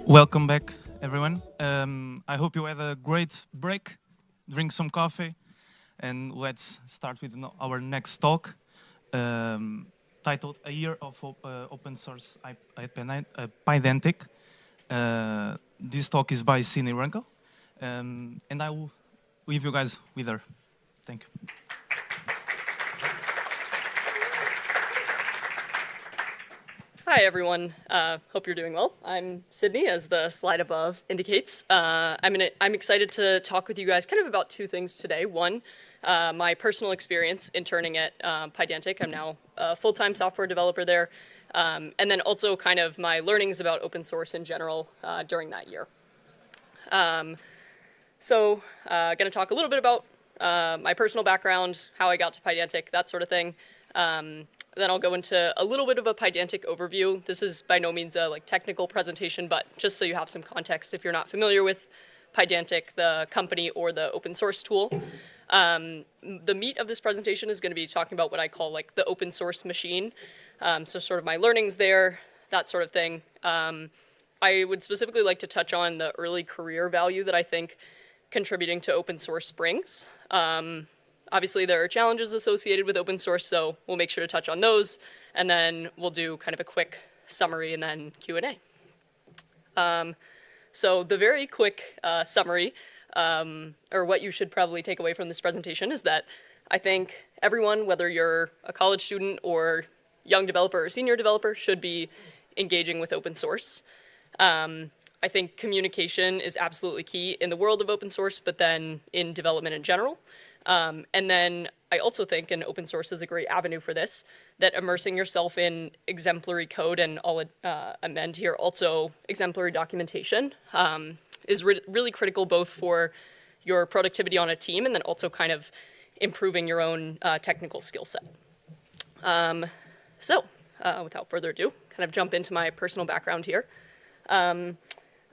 Welcome back, everyone. I hope you had a great break, drink some coffee, and let's start with our next talk, titled A Year of Open Source Pydantic. This talk is by Sydney Runkel, and I will leave you guys with her. Thank you. Hi, everyone. Hope you're doing well. I'm Sydney, as the slide above indicates. I'm excited to talk with you guys kind of about two things today. One, my personal experience interning at Pydantic. I'm now a full-time software developer there. And then also kind of my learnings about open source in general during that year. Going to talk a little bit about my personal background, how I got to Pydantic, that sort of thing. Then I'll go into a little bit of a Pydantic overview. This is by no means a technical presentation, but just so you have some context if you're not familiar with Pydantic, the company or the open source tool. The meat of this presentation is going to be talking about what I call the open source machine. So sort of my learnings there, that sort of thing. I would specifically like to touch on the early career value that I think contributing to open source brings. Obviously, there are challenges associated with open source, so we'll make sure to touch on those, and then we'll do kind of a quick summary and then Q&A. So the very quick summary, or what you should probably take away from this presentation, is that I think everyone, whether you're a college student or young developer or senior developer, should be engaging with open source. I think communication is absolutely key in the world of open source, but then in development in general. And then I also think, and open source is a great avenue for this, that immersing yourself in exemplary code, and I'll amend here also exemplary documentation, is really critical both for your productivity on a team and then also kind of improving your own technical skill set. Without further ado, kind of jump into my personal background here.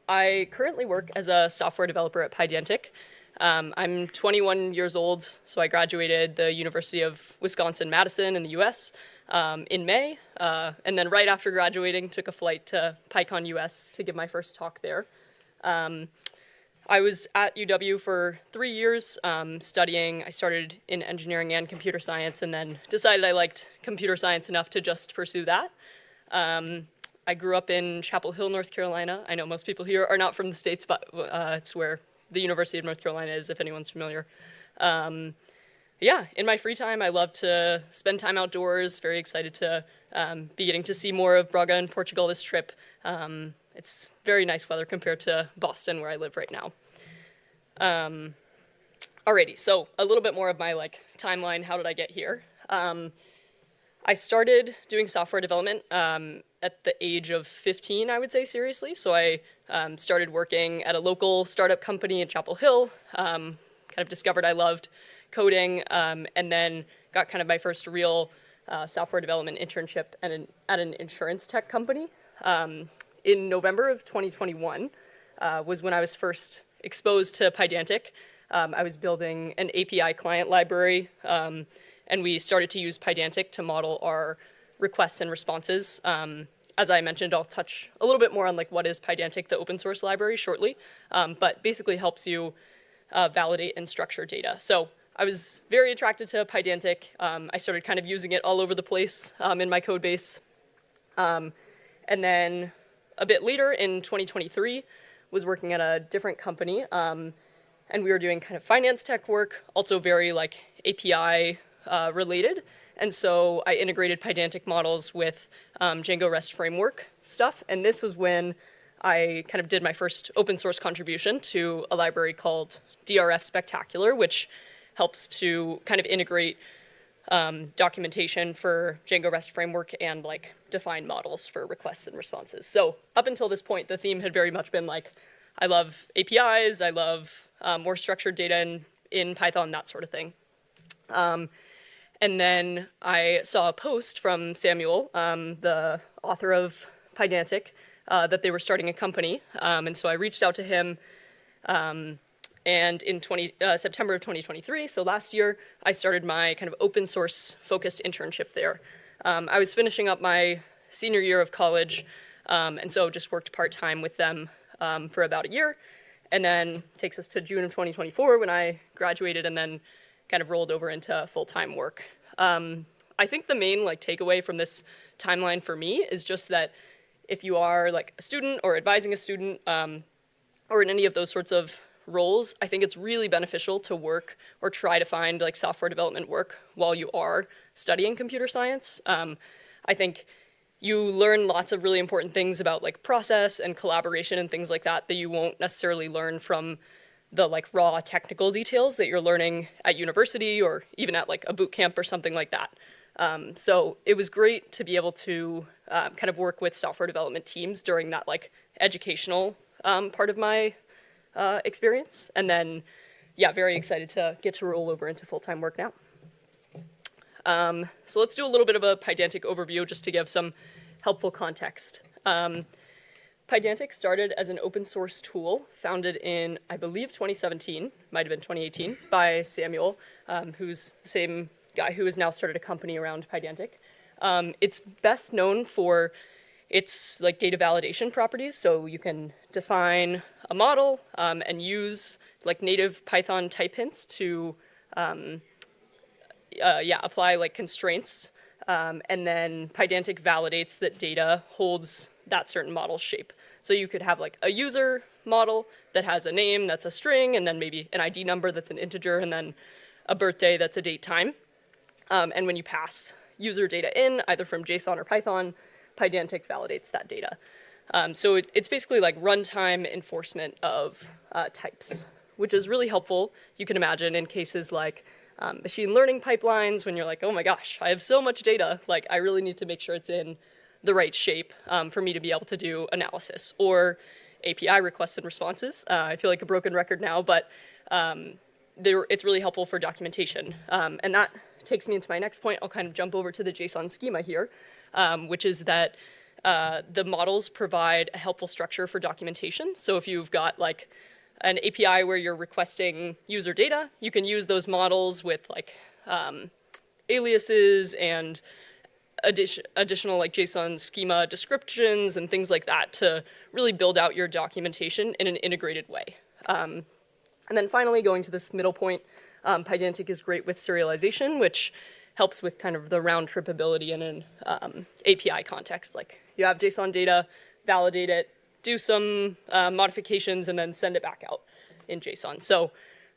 I currently work as a software developer at Pydantic. I'm 21 years old, so I graduated the University of Wisconsin-Madison in the US in May, and then right after graduating, took a flight to Pycon US to give my first talk there. I was at UW for 3 years studying. I started in engineering and computer science, and then decided I liked computer science enough to just pursue that. I grew up in Chapel Hill, North Carolina. I know most people here are not from the States, but it's where the University of North Carolina is, if anyone's familiar. In my free time, I love to spend time outdoors. Very excited to be getting to see more of Braga and Portugal this trip. It's very nice weather compared to Boston, where I live right now. Alrighty, so a little bit more of my timeline. How did I get here? I started doing software development at the age of 15, I would say, seriously. So I started working at a local startup company in Chapel Hill, kind of discovered I loved coding, and then got kind of my first real software development internship at an insurance tech company. In November of 2021 was when I was first exposed to Pydantic. I was building an API client library, and we started to use Pydantic to model our requests and responses. As I mentioned, I'll touch a little bit more on what is Pydantic, the open source library, shortly, but basically helps you validate and structure data. So I was very attracted to Pydantic. I started kind of using it all over the place in my code base. And then a bit later in 2023, was working at a different company, and we were doing kind of finance tech work, also very API related. And so I integrated Pydantic models with Django REST framework stuff. And this was when I kind of did my first open source contribution to a library called DRF Spectacular, which helps to kind of integrate documentation for Django REST framework and define models for requests and responses. So up until this point, the theme had very much been I love APIs, I love more structured data in Python, that sort of thing. And then I saw a post from Samuel, the author of Pydantic, that they were starting a company. And so I reached out to him, and in September of 2023, so last year, I started my kind of open source focused internship there. I was finishing up my senior year of college, and so just worked part-time with them for about a year, and then takes us to June of 2024 when I graduated and then kind of rolled over into full-time work. I think the main like takeaway from this timeline for me is just that if you are like a student or advising a student or in any of those sorts of roles, I think it's really beneficial to work or try to find like software development work while you are studying computer science. I think you learn lots of really important things about like process and collaboration and things like that that you won't necessarily learn from the like raw technical details that you're learning at university or even at like a boot camp or something like that. So it was great to be able to kind of work with software development teams during that like educational part of my experience. And then, yeah, very excited to get to roll over into full-time work now. So let's do a little bit of a Pydantic overview just to give some helpful context. Pydantic started as an open source tool founded in, I believe, 2017, might have been 2018, by Samuel, who's the same guy who has now started a company around Pydantic. It's best known for its like data validation properties, so you can define a model and use like native Python type hints to apply like constraints, and then Pydantic validates that data holds that certain model shape. So you could have like a user model that has a name that's a string, and then maybe an ID number that's an integer, and then a birthday that's a date time. And when you pass user data in, either from JSON or Python, Pydantic validates that data. So it's basically like runtime enforcement of types, which is really helpful, you can imagine, in cases like machine learning pipelines, when you're like, oh my gosh, I have so much data, like I really need to make sure it's in the right shape for me to be able to do analysis, or API requests and responses. I feel like a broken record now, but it's really helpful for documentation. And that takes me into my next point. I'll kind of jump over to the JSON schema here, which is that the models provide a helpful structure for documentation. So if you've got like an API where you're requesting user data, you can use those models with like aliases and additional like JSON schema descriptions and things like that to really build out your documentation in an integrated way. And then finally, going to this middle point, Pydantic is great with serialization, which helps with kind of the round trip ability in an API context. Like you have JSON data, validate it, do some modifications, and then send it back out in JSON. So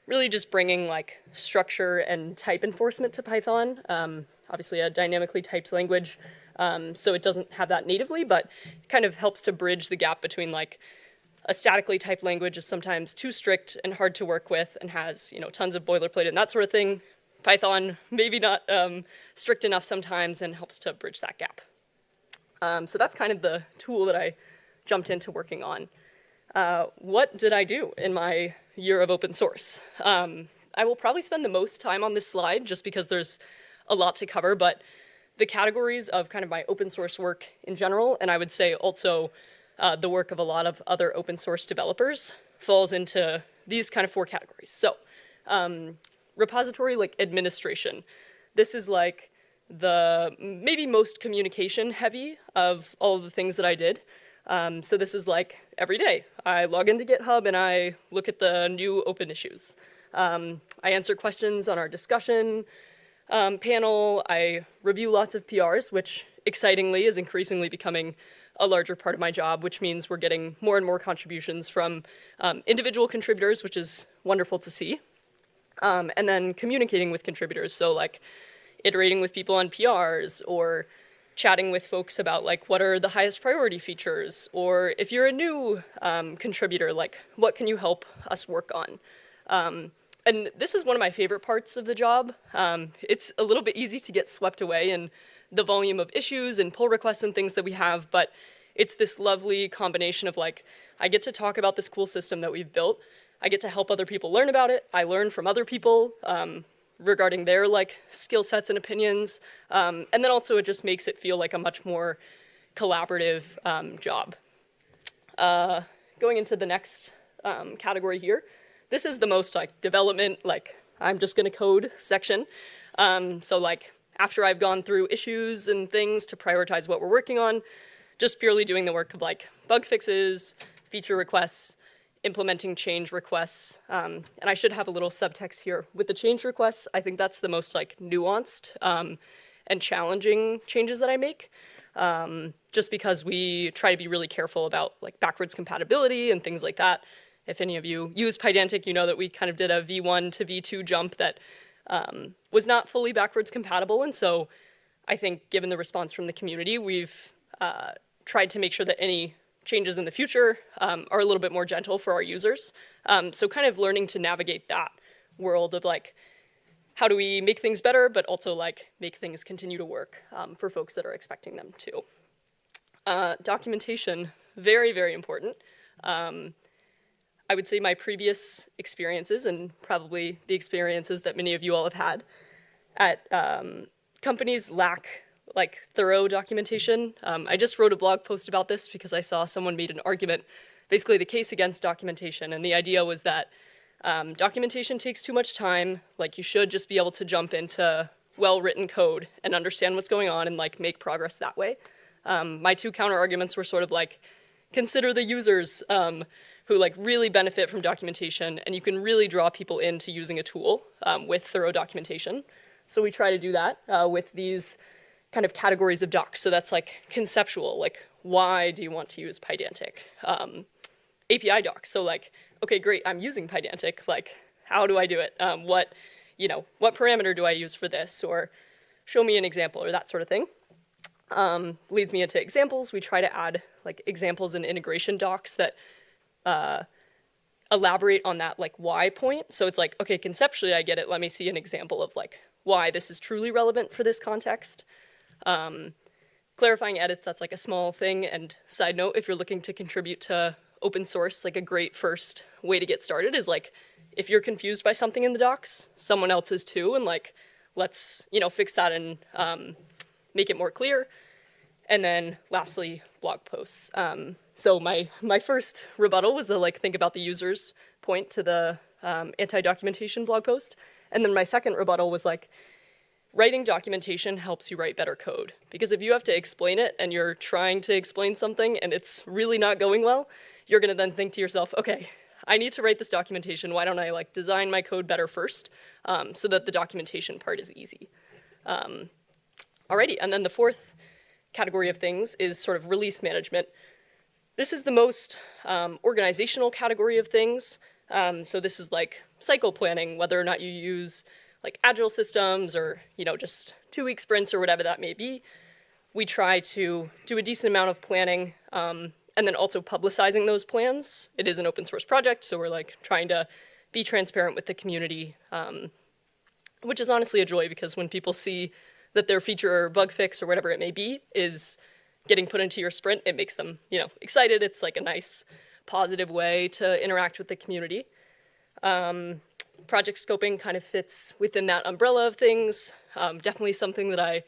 really just bringing like structure and type enforcement to Python. Obviously a dynamically typed language, so it doesn't have that natively, but it kind of helps to bridge the gap between like a statically typed language is sometimes too strict and hard to work with and has, you know, tons of boilerplate and that sort of thing. Python, maybe not strict enough sometimes, and helps to bridge that gap. So that's kind of the tool that I jumped into working on. What did I do in my year of open source? I will probably spend the most time on this slide just because there's a lot to cover, but the categories of kind of my open source work in general, and I would say also the work of a lot of other open source developers, falls into these kind of four categories. So repository like administration. This is like the maybe most communication heavy of all of the things that I did. So this is like every day. I log into GitHub and I look at the new open issues. I answer questions on our discussion panel. I review lots of PRs, which excitingly is increasingly becoming a larger part of my job, which means we're getting more and more contributions from individual contributors, which is wonderful to see. And then communicating with contributors, so like iterating with people on PRs, or chatting with folks about like what are the highest priority features, or if you're a new contributor, like what can you help us work on? And this is one of my favorite parts of the job. It's a little bit easy to get swept away in the volume of issues and pull requests and things that we have, but it's this lovely combination of like, I get to talk about this cool system that we've built, I get to help other people learn about it, I learn from other people regarding their like skill sets and opinions, and then also it just makes it feel like a much more collaborative job. Going into the next category here, this is the most like development, like I'm just gonna code section. So like after I've gone through issues and things to prioritize what we're working on, just purely doing the work of like bug fixes, feature requests, implementing change requests. And I should have a little subtext here. With the change requests, I think that's the most like nuanced and challenging changes that I make. Just because we try to be really careful about like backwards compatibility and things like that. If any of you use Pydantic, you know that we kind of did a V1 to V2 jump that was not fully backwards compatible. And so I think given the response from the community, we've tried to make sure that any changes in the future are a little bit more gentle for our users. So kind of learning to navigate that world of like, how do we make things better, but also like make things continue to work for folks that are expecting them to. Documentation, very, very important. I would say my previous experiences, and probably the experiences that many of you all have had at companies, lack like thorough documentation. I just wrote a blog post about this because I saw someone made an argument, basically the case against documentation, and the idea was that documentation takes too much time. Like you should just be able to jump into well-written code and understand what's going on and like make progress that way. My two counter arguments were sort of like, consider the users who like really benefit from documentation, and you can really draw people into using a tool with thorough documentation. So we try to do that with these kind of categories of docs. So that's like conceptual, like why do you want to use Pydantic? API docs, so like, okay, great, I'm using Pydantic, like how do I do it? What parameter do I use for this? Or show me an example or that sort of thing. Leads me into examples. We try to add like examples and integration docs that elaborate on that like why point. So it's like, okay, conceptually I get it. Let me see an example of like why this is truly relevant for this context. Clarifying edits, that's like a small thing. And side note, if you're looking to contribute to open source, like a great first way to get started is like, if you're confused by something in the docs, someone else is too, and like, let's, fix that and make it more clear. And then lastly, blog posts. So my first rebuttal was the like think about the users point to the anti-documentation blog post. And then my second rebuttal was like, writing documentation helps you write better code. Because if you have to explain it and you're trying to explain something and it's really not going well, you're gonna then think to yourself, okay, I need to write this documentation. Why don't I like design my code better first so that the documentation part is easy. Alrighty, and then the fourth category of things is sort of release management. This is the most organizational category of things. So this is like cycle planning, whether or not you use like agile systems or, just 2-week sprints or whatever that may be. We try to do a decent amount of planning and then also publicizing those plans. It is an open source project, so we're like trying to be transparent with the community, which is honestly a joy because when people see that their feature or bug fix or whatever it may be is getting put into your sprint, it makes them, excited. It's like a nice, positive way to interact with the community. Project scoping kind of fits within that umbrella of things. Definitely something that I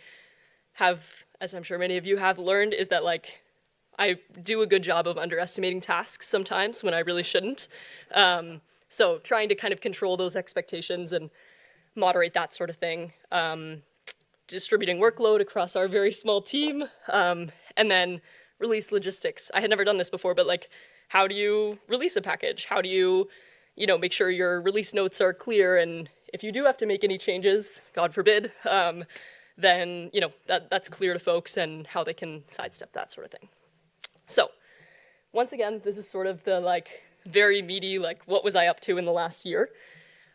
have, as I'm sure many of you have learned, is that like I do a good job of underestimating tasks sometimes when I really shouldn't. So trying to kind of control those expectations and moderate that sort of thing. Distributing workload across our very small team, and then release logistics. I had never done this before, but like, how do you release a package? How do you, make sure your release notes are clear? And if you do have to make any changes, God forbid, then, that's clear to folks and how they can sidestep that sort of thing. So once again, this is sort of the like very meaty, like what was I up to in the last year?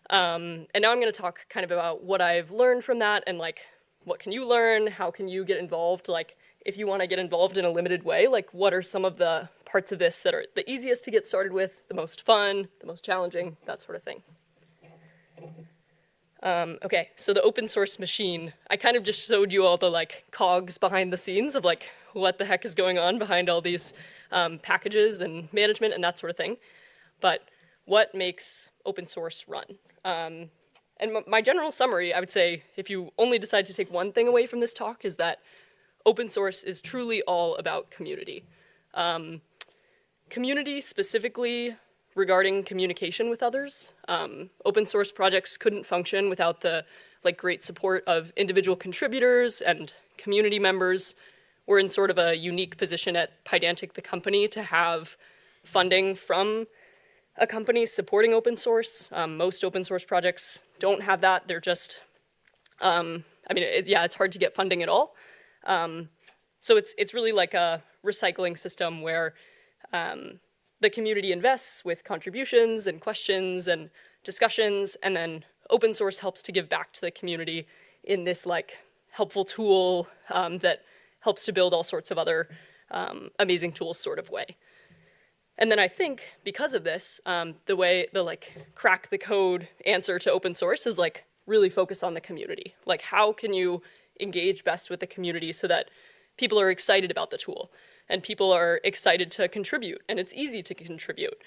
And now I'm going to talk kind of about what I've learned from that and like, what can you learn? How can you get involved? Like, if you want to get involved in a limited way, like what are some of the parts of this that are the easiest to get started with, the most fun, the most challenging, that sort of thing. Okay, so the open source machine, I kind of just showed you all the like cogs behind the scenes of like what the heck is going on behind all these packages and management and that sort of thing. But what makes open source run? And my general summary, I would say, if you only decide to take one thing away from this talk, is that open source is truly all about community. Community specifically regarding communication with others. Open source projects couldn't function without the great support of individual contributors and community members. We're in sort of a unique position at Pydantic, the company, to have funding from a company supporting open source. Most open source projects don't have that. They're just, it's hard to get funding at all. So it's really like a recycling system where the community invests with contributions and questions and discussions, and then open source helps to give back to the community in this like helpful tool that helps to build all sorts of other amazing tools sort of way. And then I think because of this, the like crack the code answer to open source is like really focus on the community. Like how can you engage best with the community so that people are excited about the tool and people are excited to contribute and it's easy to contribute.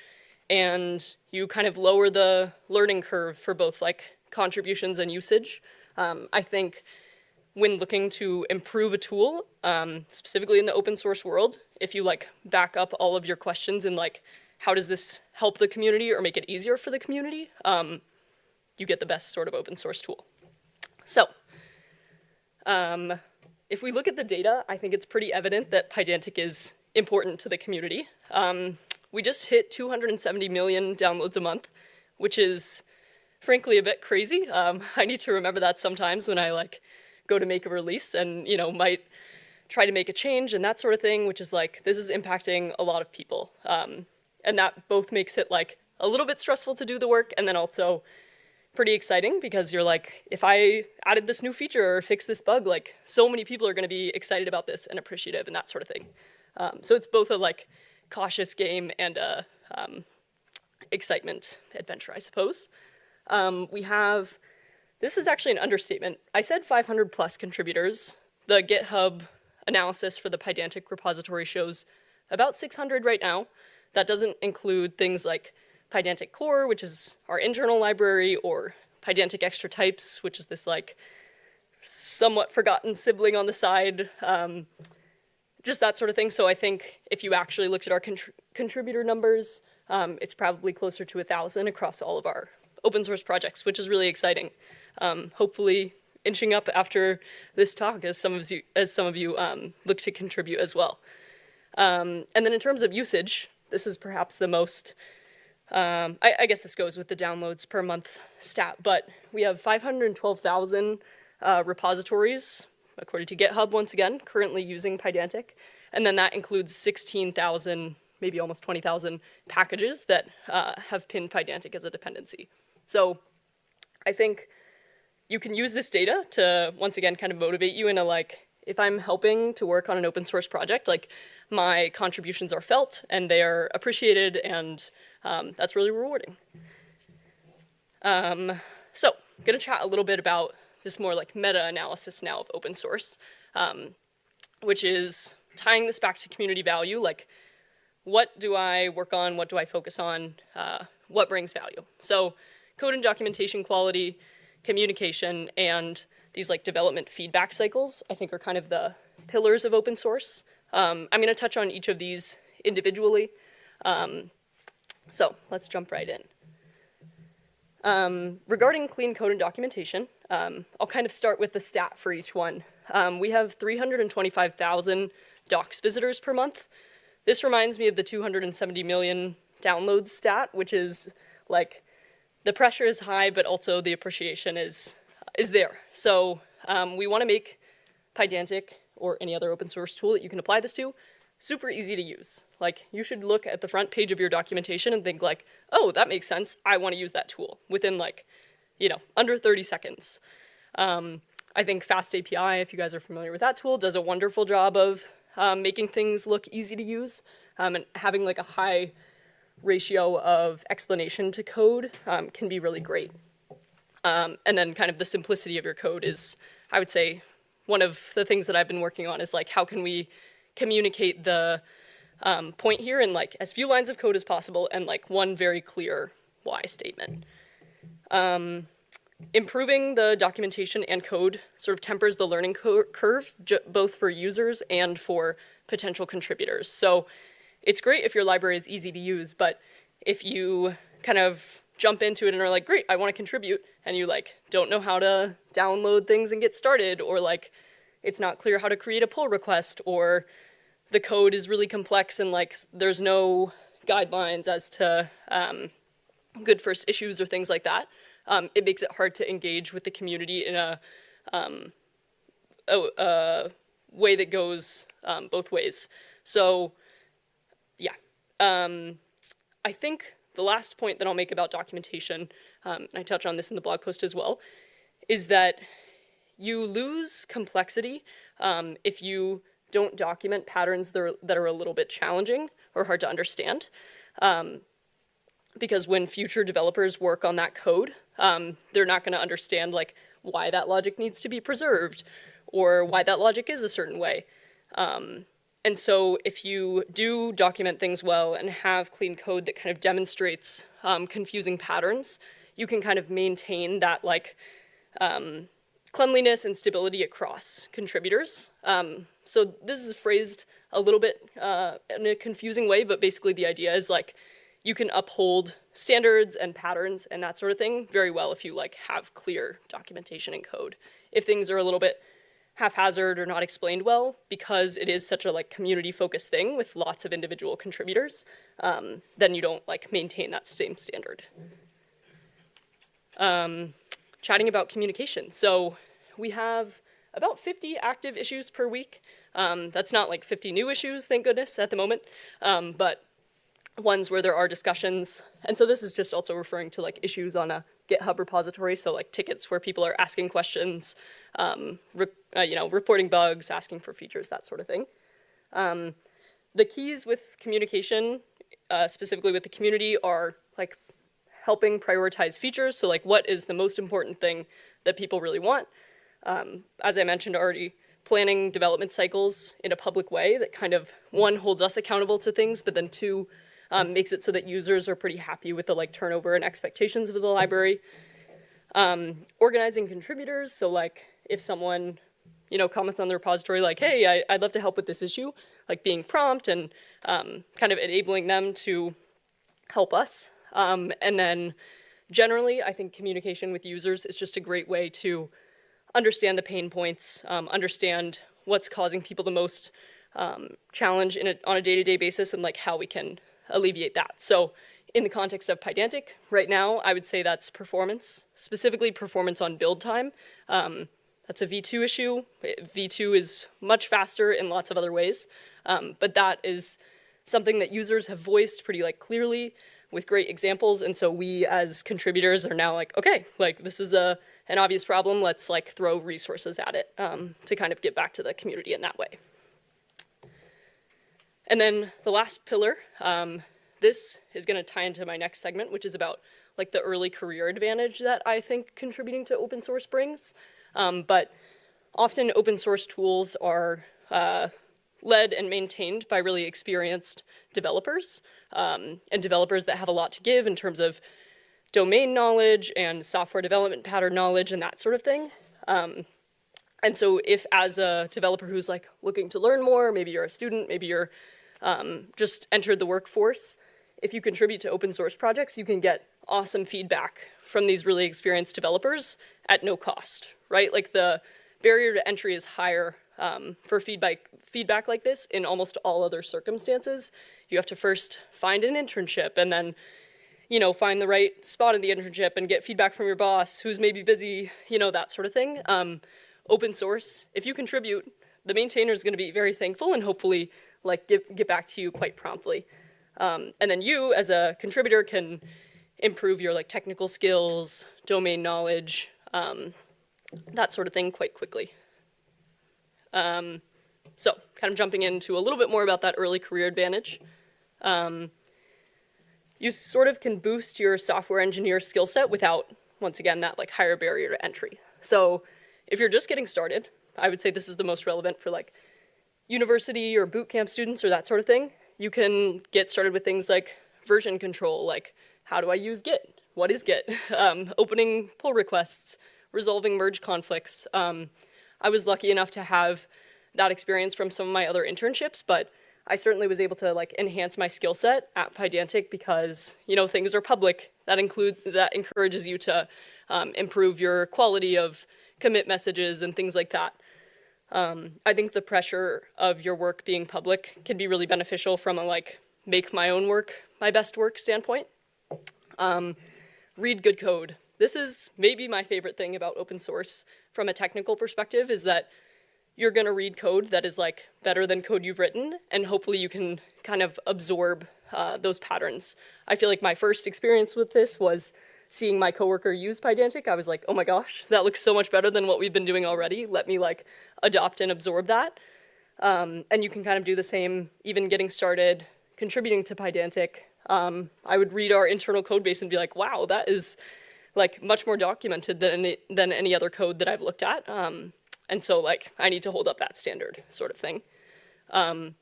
And you kind of lower the learning curve for both like contributions and usage. I think when looking to improve a tool, specifically in the open source world, if you like back up all of your questions and like, how does this help the community or make it easier for the community, you get the best sort of open source tool. So, if we look at the data, I think it's pretty evident that Pydantic is important to the community. We just hit 270 million downloads a month, which is frankly a bit crazy. I need to remember that sometimes when I like go to make a release and, might try to make a change and that sort of thing, which is like, this is impacting a lot of people. And that both makes it like a little bit stressful to do the work and then also pretty exciting because you're like, if I added this new feature or fixed this bug, like so many people are gonna be excited about this and appreciative and that sort of thing. So it's both a like cautious game and a excitement adventure, I suppose. This is actually an understatement. I said 500 plus contributors. The GitHub analysis for the Pydantic repository shows about 600 right now. That doesn't include things like Pydantic Core, which is our internal library, or Pydantic Extra Types, which is this like somewhat forgotten sibling on the side, just that sort of thing. So I think if you actually looked at our contributor numbers, it's probably closer to 1,000 across all of our open source projects, which is really exciting. Hopefully inching up after this talk as some of you look to contribute as well. And then in terms of usage, this is perhaps the most, I guess this goes with the downloads per month stat, but we have 512,000 repositories, according to GitHub once again, currently using Pydantic. And then that includes 16,000, maybe almost 20,000 packages that have pinned Pydantic as a dependency. So I think you can use this data to, once again, kind of motivate you in a like, if I'm helping to work on an open source project, like my contributions are felt and they are appreciated and that's really rewarding. So I'm gonna chat a little bit about this more like meta-analysis now of open source, which is tying this back to community value, like what do I work on, what do I focus on, what brings value? So code and documentation quality, communication, and these like development feedback cycles, I think are kind of the pillars of open source. I'm gonna touch on each of these individually. So let's jump right in. Regarding clean code and documentation, I'll kind of start with the stat for each one. We have 325,000 docs visitors per month. This reminds me of the 270 million downloads stat, which is like, the pressure is high, but also the appreciation is there. So we want to make Pydantic, or any other open source tool that you can apply this to, super easy to use. Like, you should look at the front page of your documentation and think like, oh, that makes sense, I want to use that tool, within like, under 30 seconds. I think Fast API, if you guys are familiar with that tool, does a wonderful job of making things look easy to use, and having like a high ratio of explanation to code can be really great. And then kind of the simplicity of your code is, I would say, one of the things that I've been working on is like, how can we communicate the point here in like as few lines of code as possible and like one very clear why statement. Improving the documentation and code sort of tempers the learning curve, both for users and for potential contributors. So it's great if your library is easy to use, but if you kind of jump into it and are like, great, I want to contribute, and you like don't know how to download things and get started, or like it's not clear how to create a pull request, or the code is really complex and like there's no guidelines as to good first issues or things like that, it makes it hard to engage with the community in a way that goes both ways. So, yeah. I think the last point that I'll make about documentation, and I touch on this in the blog post as well, is that you lose complexity if you don't document patterns that are a little bit challenging or hard to understand. Because when future developers work on that code, they're not going to understand like why that logic needs to be preserved or why that logic is a certain way. And so if you do document things well and have clean code that kind of demonstrates confusing patterns, you can kind of maintain that like cleanliness and stability across contributors. So this is phrased a little bit in a confusing way, but basically the idea is like you can uphold standards and patterns and that sort of thing very well if you like have clear documentation and code. If things are a little bit haphazard or not explained well, because it is such a like community-focused thing with lots of individual contributors, then you don't like maintain that same standard. Chatting about communication. So we have about 50 active issues per week. That's not like 50 new issues, thank goodness, at the moment, but ones where there are discussions. And so this is just also referring to like issues on a GitHub repository, so like tickets where people are asking questions, reporting bugs, asking for features, that sort of thing. The keys with communication, specifically with the community, are like helping prioritize features. So like what is the most important thing that people really want? As I mentioned already, planning development cycles in a public way that kind of, one, holds us accountable to things, but then two, makes it so that users are pretty happy with the like turnover and expectations of the library. Organizing contributors, so like if someone comments on the repository like, hey, I'd love to help with this issue, like being prompt and kind of enabling them to help us. And then generally, I think communication with users is just a great way to understand the pain points, understand what's causing people the most challenge on a day-to-day basis, and like how we can alleviate that. So in the context of Pydantic, right now, I would say that's performance, specifically performance on build time. That's a V2 issue. V2 is much faster in lots of other ways, but that is something that users have voiced pretty like clearly with great examples, and so we as contributors are now like, okay, like this is an obvious problem, let's like throw resources at it to kind of get back to the community in that way. And then the last pillar, this is going to tie into my next segment, which is about like the early career advantage that I think contributing to open source brings. But often open source tools are led and maintained by really experienced developers, and developers that have a lot to give in terms of domain knowledge and software development pattern knowledge and that sort of thing. And so if as a developer who's like looking to learn more, maybe you're a student, maybe you're just entered the workforce, if you contribute to open source projects, you can get awesome feedback from these really experienced developers at no cost, right? Like the barrier to entry is higher for feedback like this in almost all other circumstances. You have to first find an internship and then, find the right spot in the internship and get feedback from your boss who's maybe busy, that sort of thing. Open source, if you contribute, the maintainer is going to be very thankful and hopefully like get back to you quite promptly. And then you as a contributor can improve your like technical skills, domain knowledge, that sort of thing quite quickly. So kind of jumping into a little bit more about that early career advantage. You sort of can boost your software engineer skill set without, once again, that like higher barrier to entry. So if you're just getting started, I would say this is the most relevant for like university or bootcamp students or that sort of thing. You can get started with things like version control, like how do I use Git? What is Git? Opening pull requests, resolving merge conflicts. I was lucky enough to have that experience from some of my other internships, but I certainly was able to like enhance my skill set at Pydantic because, things are public. That encourages you to improve your quality of commit messages and things like that. I think the pressure of your work being public can be really beneficial from a like make my own work my best work standpoint. Read good code. This is maybe my favorite thing about open source from a technical perspective, is that you're going to read code that is like better than code you've written, and hopefully you can kind of absorb those patterns. I feel like my first experience with this was seeing my coworker use Pydantic. I was like, oh my gosh, that looks so much better than what we've been doing already. Let me like adopt and absorb that. And you can kind of do the same, even getting started, contributing to Pydantic. I would read our internal code base and be like, wow, that is like much more documented than any other code that I've looked at. And so like, I need to hold up that standard sort of thing. And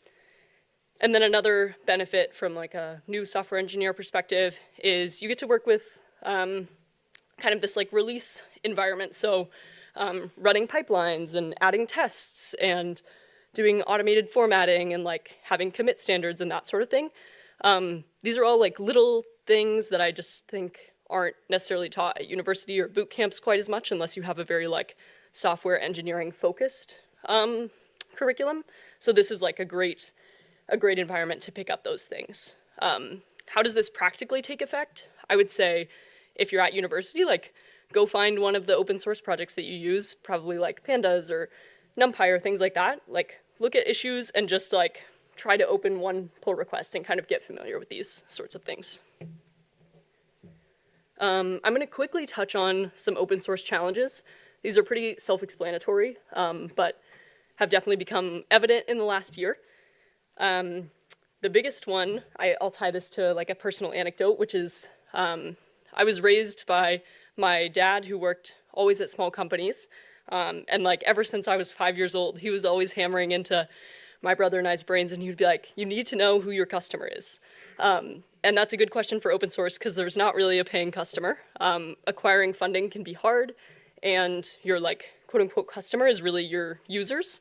then another benefit from like a new software engineer perspective is you get to work with kind of this like release environment. So running pipelines and adding tests and doing automated formatting and like having commit standards and that sort of thing. These are all like little things that I just think aren't necessarily taught at university or boot camps quite as much, unless you have a very like software engineering focused curriculum. So this is like a great environment to pick up those things. How does this practically take effect? I would say if you're at university, like go find one of the open source projects that you use, probably like Pandas or NumPy or things like that. Like look at issues and just like try to open one pull request and kind of get familiar with these sorts of things. I'm going to quickly touch on some open source challenges. These are pretty self-explanatory, but have definitely become evident in the last year. The biggest one, I'll tie this to like a personal anecdote, which is I was raised by my dad, who worked always at small companies. And like ever since I was 5 years old, he was always hammering into my brother and I's brains, and he would be like, you need to know who your customer is. And that's a good question for open source because there's not really a paying customer. Acquiring funding can be hard, and your like quote unquote customer is really your users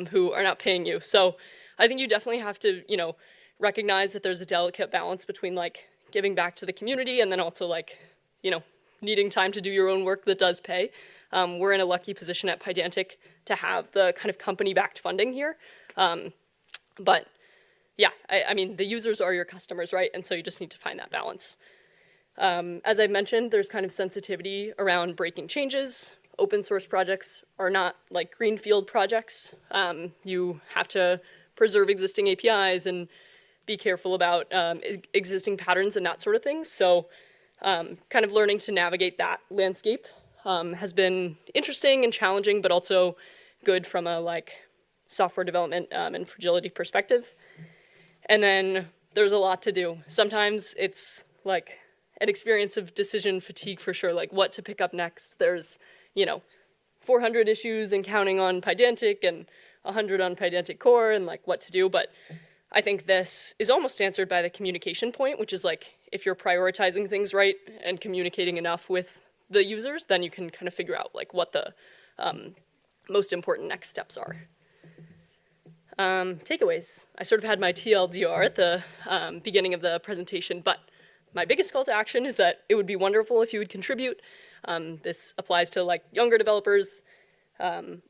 who are not paying you. So I think you definitely have to, you know, recognize that there's a delicate balance between like giving back to the community and then also like, you know, needing time to do your own work that does pay. We're in a lucky position at Pydantic to have the kind of company-backed funding here. But yeah, I mean, the users are your customers, right? And so you just need to find that balance. As I mentioned, there's kind of sensitivity around breaking changes. Open source projects are not like greenfield projects. You have to preserve existing APIs and be careful about existing patterns and that sort of thing. So kind of learning to navigate that landscape has been interesting and challenging, but also good from a like software development and fragility perspective. And then there's a lot to do. Sometimes it's like an experience of decision fatigue for sure, like what to pick up next. There's, you know, 400 issues and counting on Pydantic and 100 on Pydantic core and like what to do. But I think this is almost answered by the communication point, which is like if you're prioritizing things right and communicating enough with the users, then you can kind of figure out like what the most important next steps are. Takeaways. I sort of had my TLDR at the beginning of the presentation, but my biggest call to action is that it would be wonderful if you would contribute. This applies to like younger developers,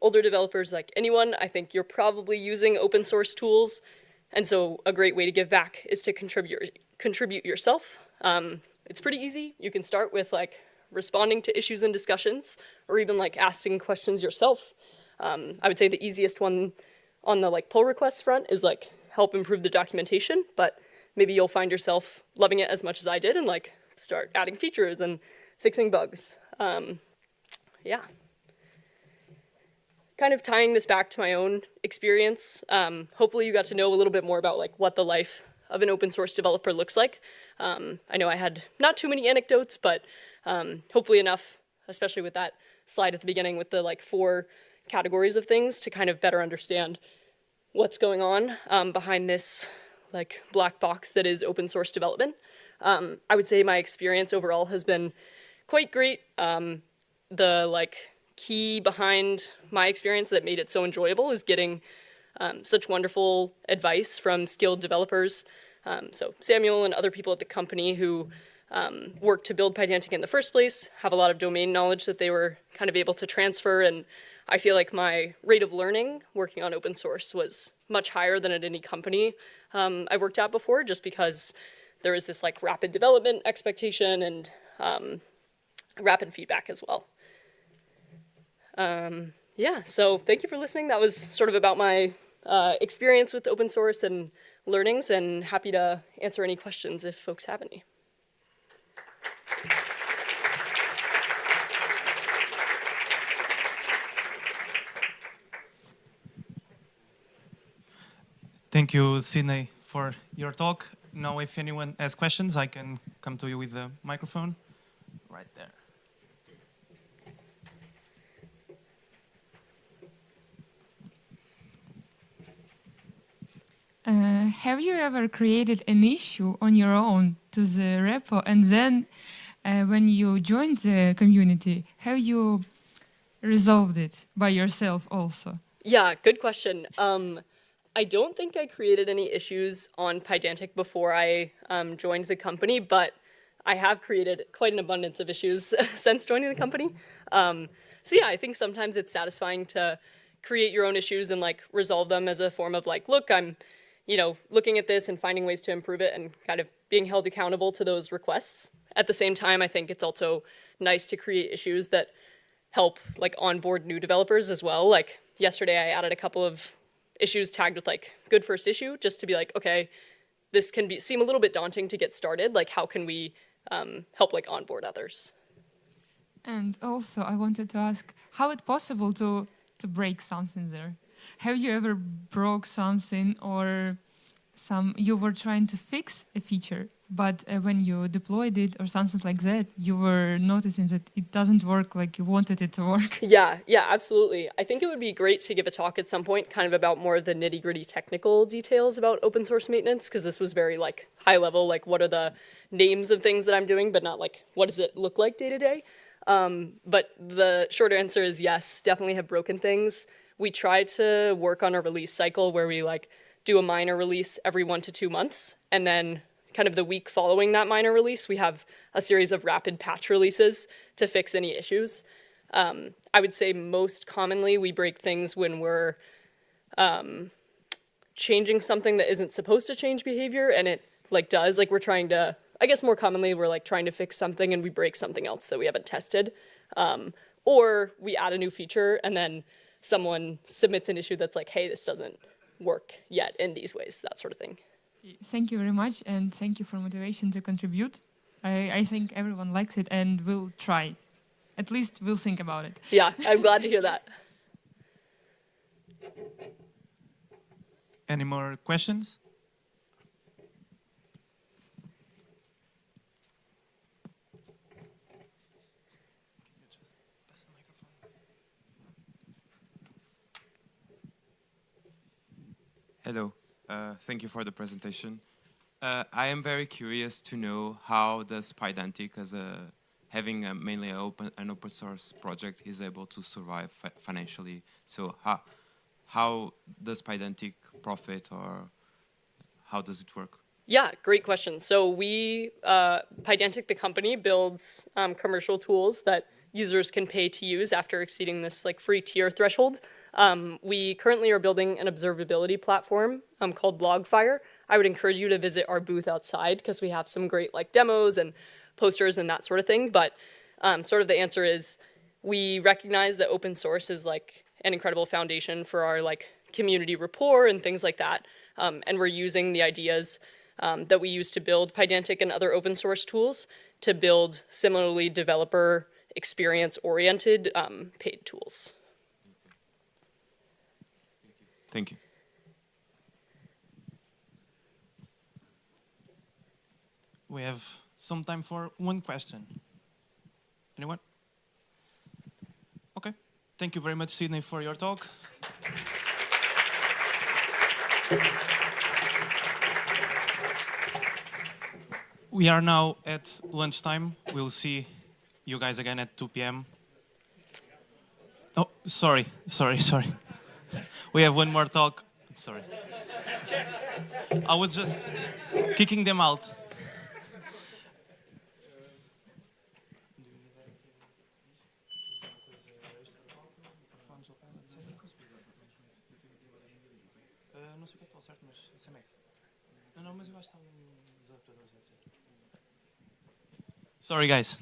older developers, like anyone. I think you're probably using open source tools, and so a great way to give back is to contribute yourself. It's pretty easy. You can start with like responding to issues and discussions, or even like asking questions yourself. I would say the easiest one on the like pull requests front is like help improve the documentation, but maybe you'll find yourself loving it as much as I did and like start adding features and fixing bugs. Yeah. Kind of tying this back to my own experience, hopefully you got to know a little bit more about like what the life of an open source developer looks like. I know I had not too many anecdotes, but hopefully enough, especially with that slide at the beginning with the like 4 categories of things to kind of better understand what's going on behind this like black box that is open source development. I would say my experience overall has been quite great. The like key behind my experience that made it so enjoyable is getting such wonderful advice from skilled developers. So Samuel and other people at the company who worked to build Pydantic in the first place have a lot of domain knowledge that they were kind of able to transfer, and I feel like my rate of learning working on open source was much higher than at any company I've worked at before, just because there is this like rapid development expectation and rapid feedback as well. Yeah, so thank you for listening. That was sort of about my experience with open source and learnings, and happy to answer any questions if folks have any. Thank you, Sydney, for your talk. Now, if anyone has questions, I can come to you with the microphone right there. Have you ever created an issue on your own to the repo, and then when you joined the community, have you resolved it by yourself also? Yeah, good question. I don't think I created any issues on Pydantic before I joined the company, but I have created quite an abundance of issues since joining the company. So yeah, I think sometimes it's satisfying to create your own issues and like resolve them as a form of like, look, I'm, looking at this and finding ways to improve it and kind of being held accountable to those requests. At the same time, I think it's also nice to create issues that help like onboard new developers as well. Like yesterday, I added a couple of issues tagged with like good first issue, just to be like, okay, this can seem a little bit daunting to get started. Like, how can we help like onboard others? And also, I wanted to ask, how it's possible to break something there? Have you ever broke something, or you were trying to fix a feature, but when you deployed it or something like that, you were noticing that it doesn't work like you wanted it to work? Yeah, absolutely. I think it would be great to give a talk at some point kind of about more of the nitty-gritty technical details about open source maintenance, because this was very like high level, like what are the names of things that I'm doing, but not like what does it look like day to day. But the short answer is yes, definitely have broken things. We try to work on a release cycle where we like do a minor release every 1 to 2 months, and then kind of the week following that minor release, we have a series of rapid patch releases to fix any issues. I would say most commonly we break things when we're changing something that isn't supposed to change behavior, and it like does. Like we're trying to, I guess more commonly we're like trying to fix something and we break something else that we haven't tested. Or we add a new feature and then someone submits an issue that's like, hey, this doesn't work yet in these ways, that sort of thing. Thank you very much, and thank you for motivation to contribute. I think everyone likes it and will try. At least we'll think about it. Yeah, I'm glad to hear that. Any more questions? Hello, thank you for the presentation. I am very curious to know how does Pydantic, as having mainly an open source project, is able to survive financially. So how does Pydantic profit, or how does it work? Yeah, great question. So we, Pydantic, the company, builds commercial tools that users can pay to use after exceeding this like free tier threshold. We currently are building an observability platform called Logfire. I would encourage you to visit our booth outside because we have some great like demos and posters and that sort of thing. But sort of the answer is we recognize that open source is like an incredible foundation for our like community rapport and things like that. And we're using the ideas that we use to build Pydantic and other open source tools to build similarly developer experience oriented paid tools. Thank you. We have some time for one question. Anyone? Okay. Thank you very much, Sydney, for your talk. We are now at lunchtime. We'll see you guys again at 2 p.m. Oh, sorry. We have one more talk. Sorry. I was just kicking them out. Não sei o que é que estou certo, mas isso é Mac. Sorry, guys.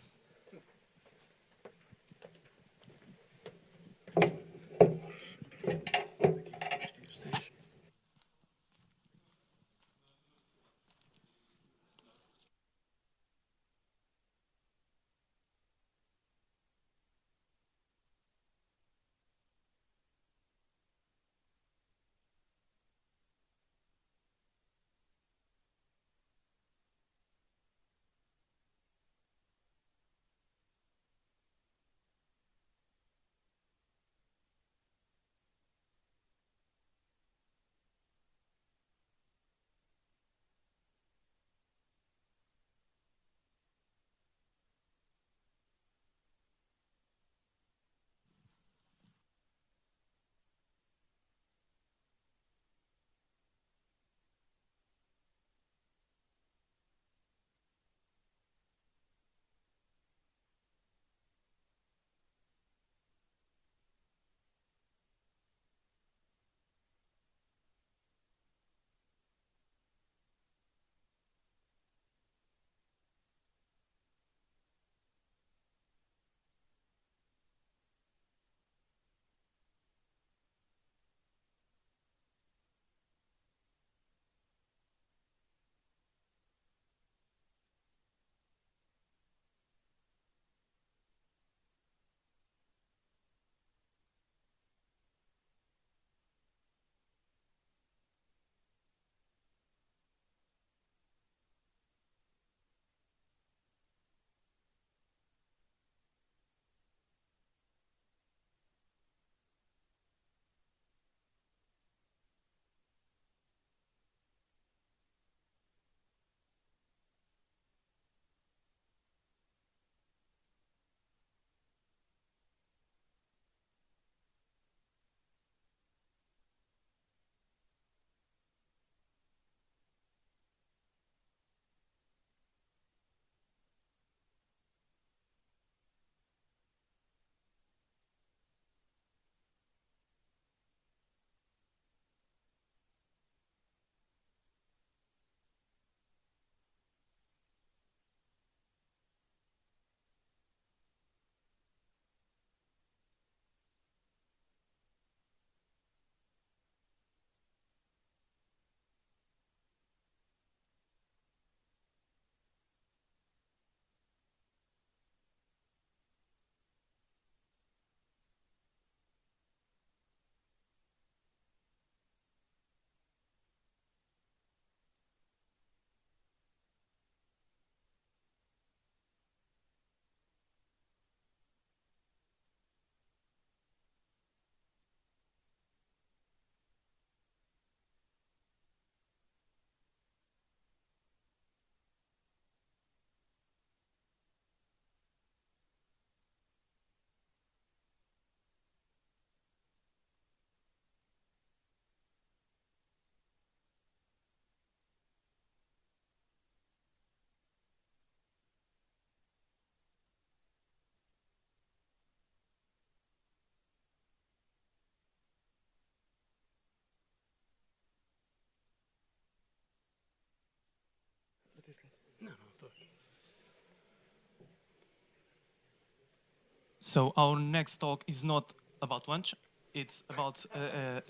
So our next talk is not about lunch. It's about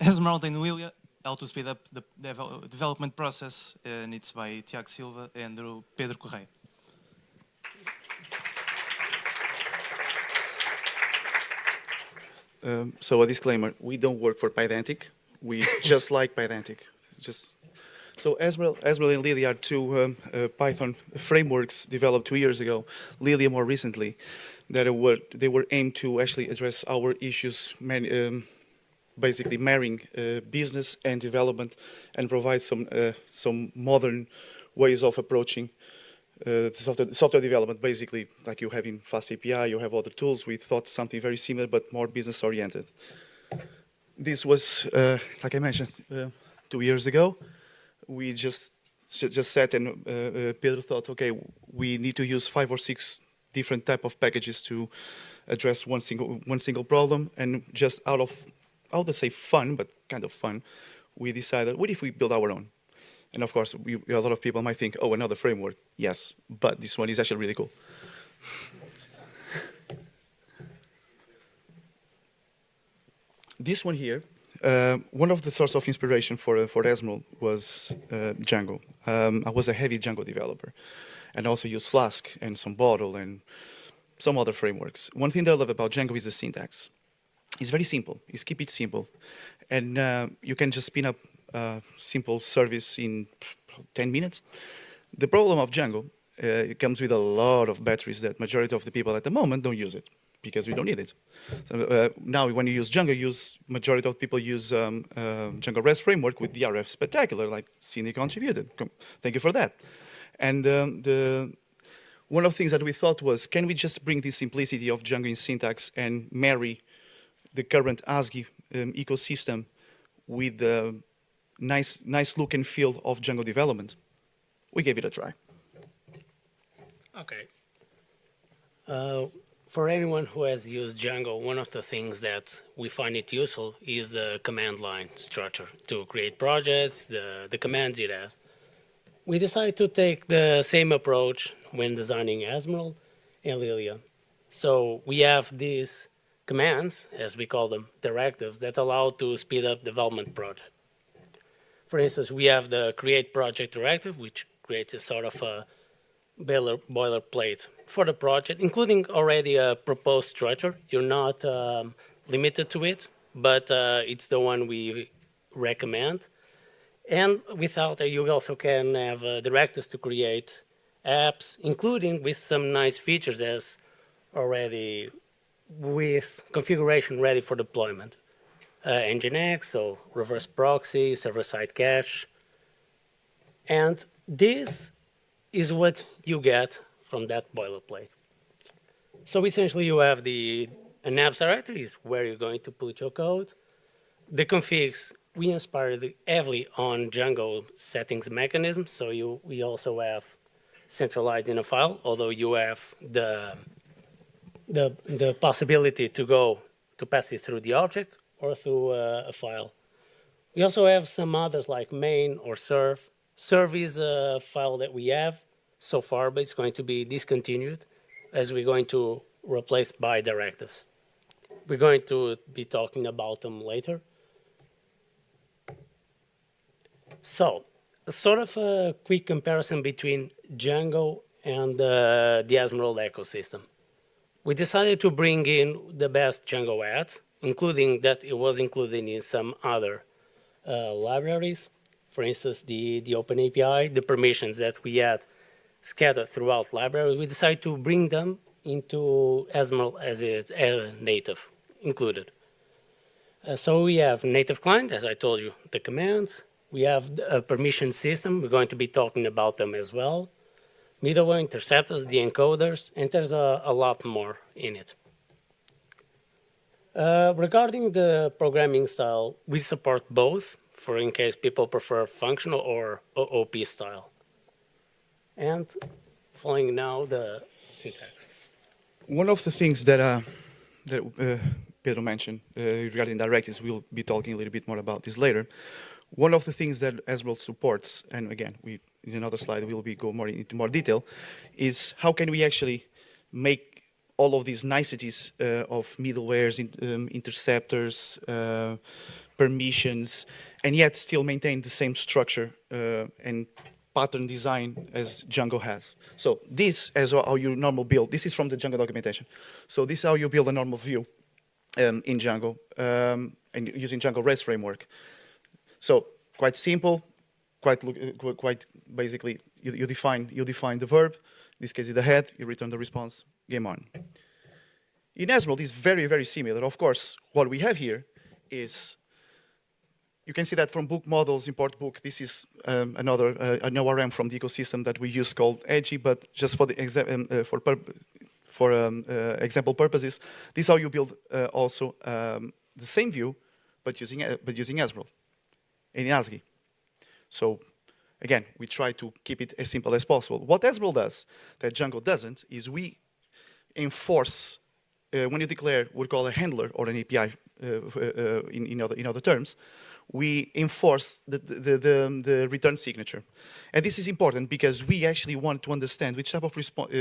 Esmeralda and Willia, how to speed up the development process, and it's by Tiago Silva and Pedro Correia. So a disclaimer: we don't work for Pydantic. We just like Pydantic. Just so Esmeralda and Lilia are two Python frameworks developed 2 years ago. Lilia more recently, they were aimed to actually address our issues, basically marrying business and development, and provide some modern ways of approaching software development. Basically, like you have in Fast API, you have other tools. We thought something very similar, but more business oriented. This was, like I mentioned, 2 years ago. We just sat and Pedro thought, okay, we need to use 5 or 6 different type of packages to address one single problem, and just out of, I would say fun, but kind of fun, we decided, what if we build our own? And of course, a lot of people might think, oh, another framework. Yes, but this one is actually really cool. This one here, one of the sources of inspiration for Esmeralda was Django. I was a heavy Django developer, and also used Flask and some Bottle and some other frameworks. One thing that I love about Django is the syntax. It's very simple. It's keep it simple, and you can just spin up a simple service in 10 minutes. The problem of Django, it comes with a lot of batteries that majority of the people at the moment don't use it because we don't need it. So, now, when you use Django, majority of people use Django REST framework with DRF Spectacular, like Cine contributed. Thank you for that. And one of the things that we thought was, can we just bring the simplicity of Django in syntax and marry the current ASCII ecosystem with the nice look and feel of Django development? We gave it a try. Okay. For anyone who has used Django, one of the things that we find it useful is the command line structure to create projects, the commands it has. We decided to take the same approach when designing Esmeralda and Lilia. So we have these commands, as we call them, directives, that allow to speed up development project. For instance, we have the create project directive, which creates a sort of a boilerplate for the project, including already a proposed structure. You're not limited to it, but it's the one we recommend. And without it, you also can have directives to create apps, including with some nice features as already with configuration ready for deployment. Nginx, so reverse proxy, server-side cache. And this is what you get from that boilerplate. So essentially you have an apps directory is where you're going to put your code. The configs, we inspired heavily on Django settings mechanism, so we also have centralized in a file, although you have the possibility to pass it through the object or through a file. We also have some others like main or serve. Serve is a file that we have so far, but it's going to be discontinued as we're going to replace by directives. We're going to be talking about them later. So, sort of a quick comparison between Django and the Esmeralda ecosystem. We decided to bring in the best Django had, including that it was included in some other libraries. For instance, the OpenAPI, the permissions that we had scattered throughout libraries, we decided to bring them into Esmeralda as a native included. So we have native client, as I told you, the commands. We have a permission system. We're going to be talking about them as well. Middleware, interceptors, the encoders, and there's a lot more in it. Regarding the programming style, we support both, for in case people prefer functional or OOP style. And following now the syntax. One of the things that Pedro mentioned regarding directives, we'll be talking a little bit more about this later. One of the things that Esmeralda supports, and again, in another slide we'll go more into more detail, is how can we actually make all of these niceties of middlewares, interceptors, permissions, and yet still maintain the same structure and pattern design as Django has. So this is how you normal build. This is from the Django documentation. So this is how you build a normal view in Django and using Django REST framework. So quite simple, quite basically you define the verb. In this case, it's the head. You return the response. Game on. In Esmeralda, it's very, very similar. Of course, what we have here you can see that from book models, import book. This is another an ORM from the ecosystem that we use called Edgy, but just for the example purposes, this is how you build also the same view, but using Esmeralda in ASCII. So again, we try to keep it as simple as possible. What Esmeralda does that Django doesn't is we enforce when you declare what we call a handler or an API in other terms, we enforce the return signature. And this is important because we actually want to understand which type of response,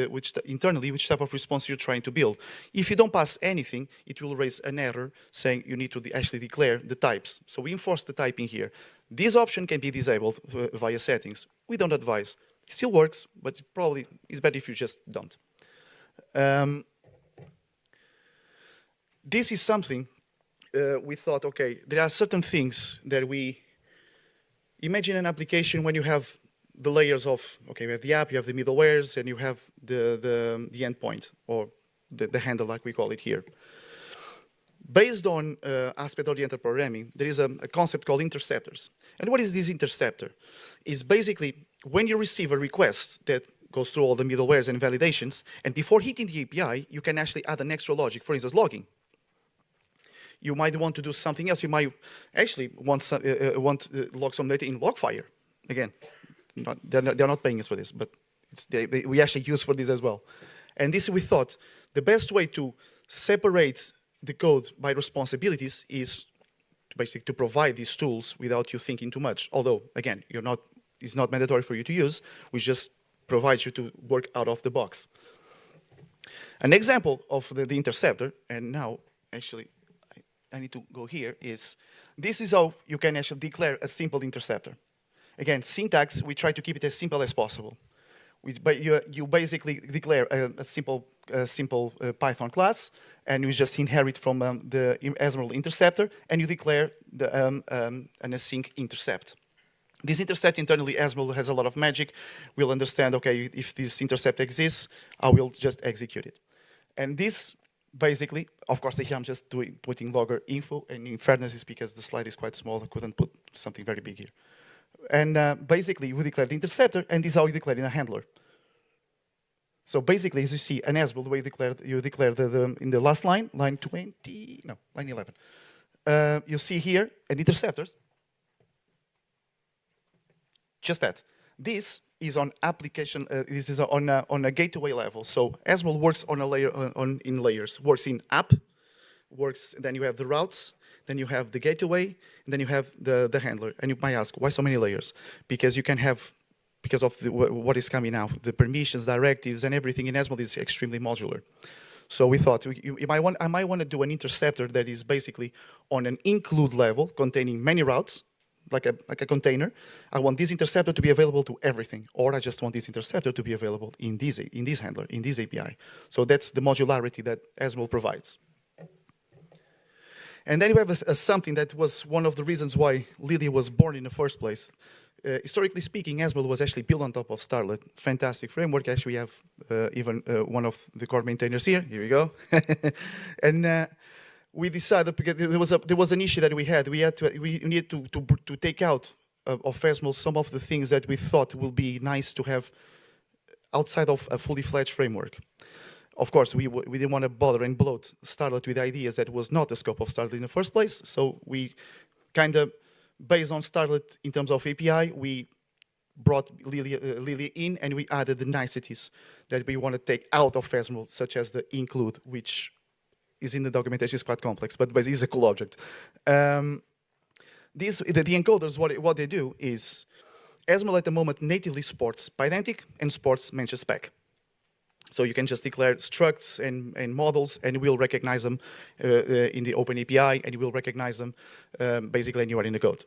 internally, which type of response you're trying to build. If you don't pass anything, it will raise an error saying you need to actually declare the types. So we enforce the typing here. This option can be disabled via settings. We don't advise. It still works, but it probably is better if you just don't. This is something we thought, okay, there are certain things that we imagine an application when you have the layers of, okay, you have the app, you have the middlewares, and you have the endpoint, or the handle, like we call it here. Based on aspect-oriented programming, there is a concept called interceptors. And what is this interceptor? It's basically when you receive a request that goes through all the middlewares and validations, and before hitting the API, you can actually add an extra logic, for instance, logging. You might want to do something else. You might actually want log some data in Logfire. Again, they're not paying us for this, but we actually use for this as well. And this, we thought, the best way to separate the code by responsibilities is basically to provide these tools without you thinking too much. Although, again, it's not mandatory for you to use. We just provide you to work out of the box. An example of the interceptor, and now, actually, I need to go here, is this is how you can actually declare a simple interceptor. Again, syntax, we try to keep it as simple as possible. You basically declare a simple Python class, and you just inherit from the Esmeralda interceptor, and you declare an async intercept. This intercept internally, Esmeralda has a lot of magic. We'll understand, okay, if this intercept exists, I will just execute it. And this, basically, of course, here I'm just putting logger info, and in fairness, it's because the slide is quite small. I couldn't put something very big here. And basically, we declare the interceptor, and this is how you declare in a handler. So basically, as you see, an Esmeralda, the way you declare in the last line 20, no, line 11. You see here, and interceptors. Just that. This is on application. This is on a gateway level. So Esmeralda works on a layer in layers. Works in app. Works. Then you have the routes. Then you have the gateway. And then you have the handler. And you might ask, why so many layers? Because you can have, because of what is coming now, the permissions, directives, and everything in Esmeralda is extremely modular. So we thought I might want to do an interceptor that is basically on an include level, containing many routes. Like a container. I want this interceptor to be available to everything, or I just want this interceptor to be available in this handler, in this API. So that's the modularity that Esmeralda provides. And then we have something that was one of the reasons why Lydia was born in the first place. Historically speaking, Esmeralda was actually built on top of Starlet. Fantastic framework. Actually, we have even one of the core maintainers here. Here we go. And we decided, because there was an issue that we needed to take out of Esmeralda some of the things that we thought will be nice to have outside of a fully fledged framework. Of course, we didn't want to bother and bloat Starlet with ideas that was not the scope of Starlet in the first place. So we kind of, based on Starlet in terms of API, we brought Lilia in, and we added the niceties that we want to take out of Esmeralda, such as the include, which is in the documentation, is quite complex, but basically it's a cool object. The encoders, what they do is, Esmeralda at the moment natively supports Pydantic and supports mention spec. So you can just declare structs and models, and we'll recognize them in the open API, and you will recognize them basically anywhere in the code.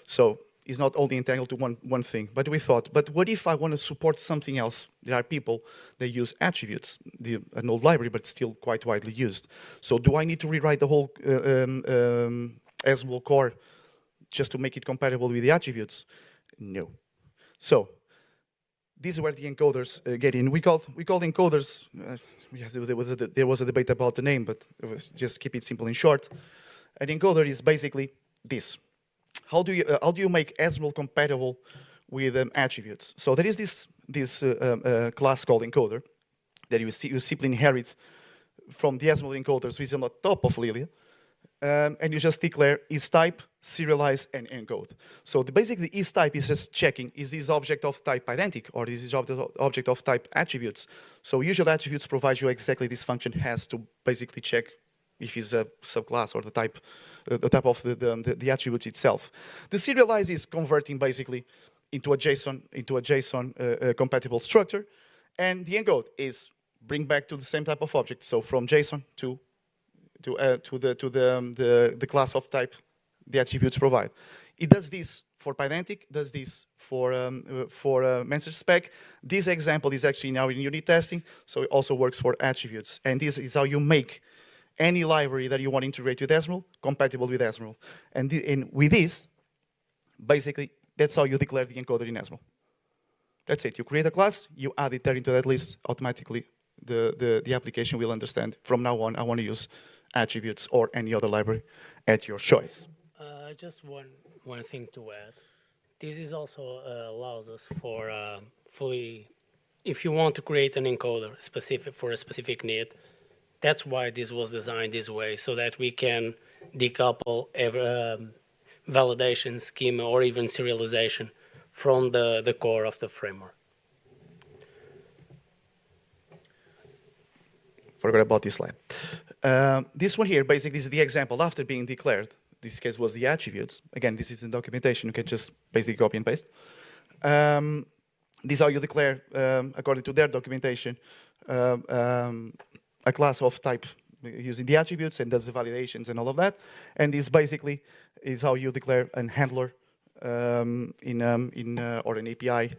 So it's not only entangled to one thing. But we thought, but what if I want to support something else? There are people that use attributes, an old library, but still quite widely used. So do I need to rewrite the whole Esmeralda core just to make it compatible with the attributes? No. So this is where the encoders get in. We call encoders, there was a debate about the name, but just keep it simple and short. An encoder is basically this. How do you make Esmeralda compatible with attributes? So there is this class called encoder that you simply inherit from the Esmeralda encoders, which is on the top of Lilia, and you just declare isType, serialize, and encode. So basically, isType is just checking, is this object of type Pydantic, or is this object of type attributes? So usual attributes provide you exactly this function has to basically check if it's a subclass or the type of the attribute itself. The serialize is converting basically into a JSON compatible structure, and the encode is bring back to the same type of object. So from JSON to the class of type the attributes provide. It does this for Pydantic, does this for message spec. This example is actually now in unit testing, so it also works for attributes. And this is how you make any library that you want to integrate with Esmeralda compatible with Esmeralda. And with this, basically, that's how you declare the encoder in Esmeralda. That's it. You create a class, you add it there into that list, automatically the application will understand from now on I want to use attributes or any other library at your choice. Just one thing to add. This is also allows us for fully, if you want to create an encoder specific for a specific need, that's why this was designed this way, so that we can decouple validation schema or even serialization from the core of the framework. Forgot about this slide. This one here, basically, is the example after being declared. This case was the attributes. Again, this is in documentation. You can just basically copy and paste. This is how you declare, according to their documentation, a class of type using the attributes and does the validations and all of that. And this basically is how you declare a handler or an API,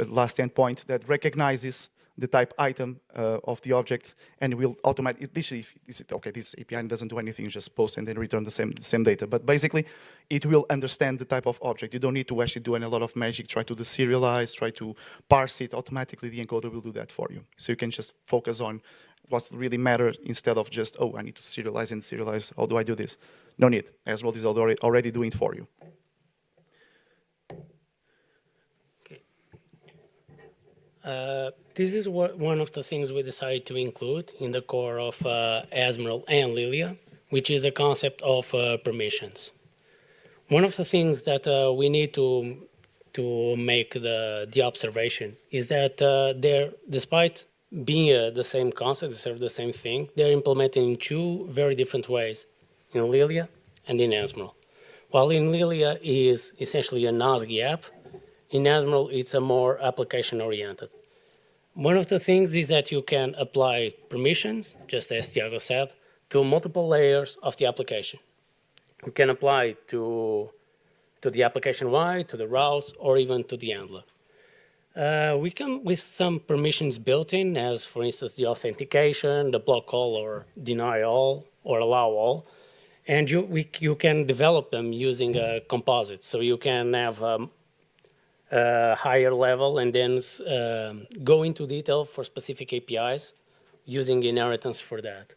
last endpoint that recognizes the type item of the object and will automatically, okay, this API doesn't do anything, you just post and then return the same data. But basically, it will understand the type of object. You don't need to actually do a lot of magic, try to deserialize, try to parse it. Automatically, the encoder will do that for you. So you can just focus on what's really matters instead of just, oh, I need to serialize and serialize. How do I do this? No need. Esmeralda is already doing it for you. This is one of the things we decided to include in the core of Esmeralda and Lilia, which is the concept of permissions. One of the things that we need to make the observation is that despite being the same concept, they serve the same thing, they're implemented in two very different ways, in Lilia and in Esmeralda. While in Lilia is essentially a NASG app, in Esmeralda, it's a more application-oriented. One of the things is that you can apply permissions, just as Tiago said, to multiple layers of the application. You can apply to the application wide, to the routes, or even to the handler. We come with some permissions built in, as for instance, the authentication, the block all or deny all, or allow all. And you can develop them using a composite. So you can have higher level and then go into detail for specific APIs using inheritance for that.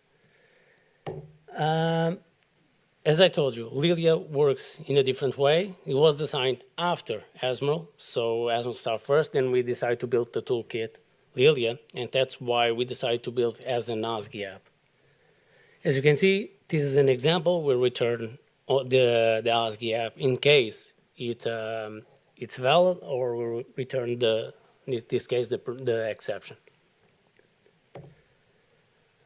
As I told you, Lilia works in a different way. It was designed after Esmeralda, so Esmeralda started first, then we decided to build the toolkit Lilia, and that's why we decided to build as an ASCII app. As you can see, this is an example. We return the ASCII app in case it's valid, or we return in this case, the exception.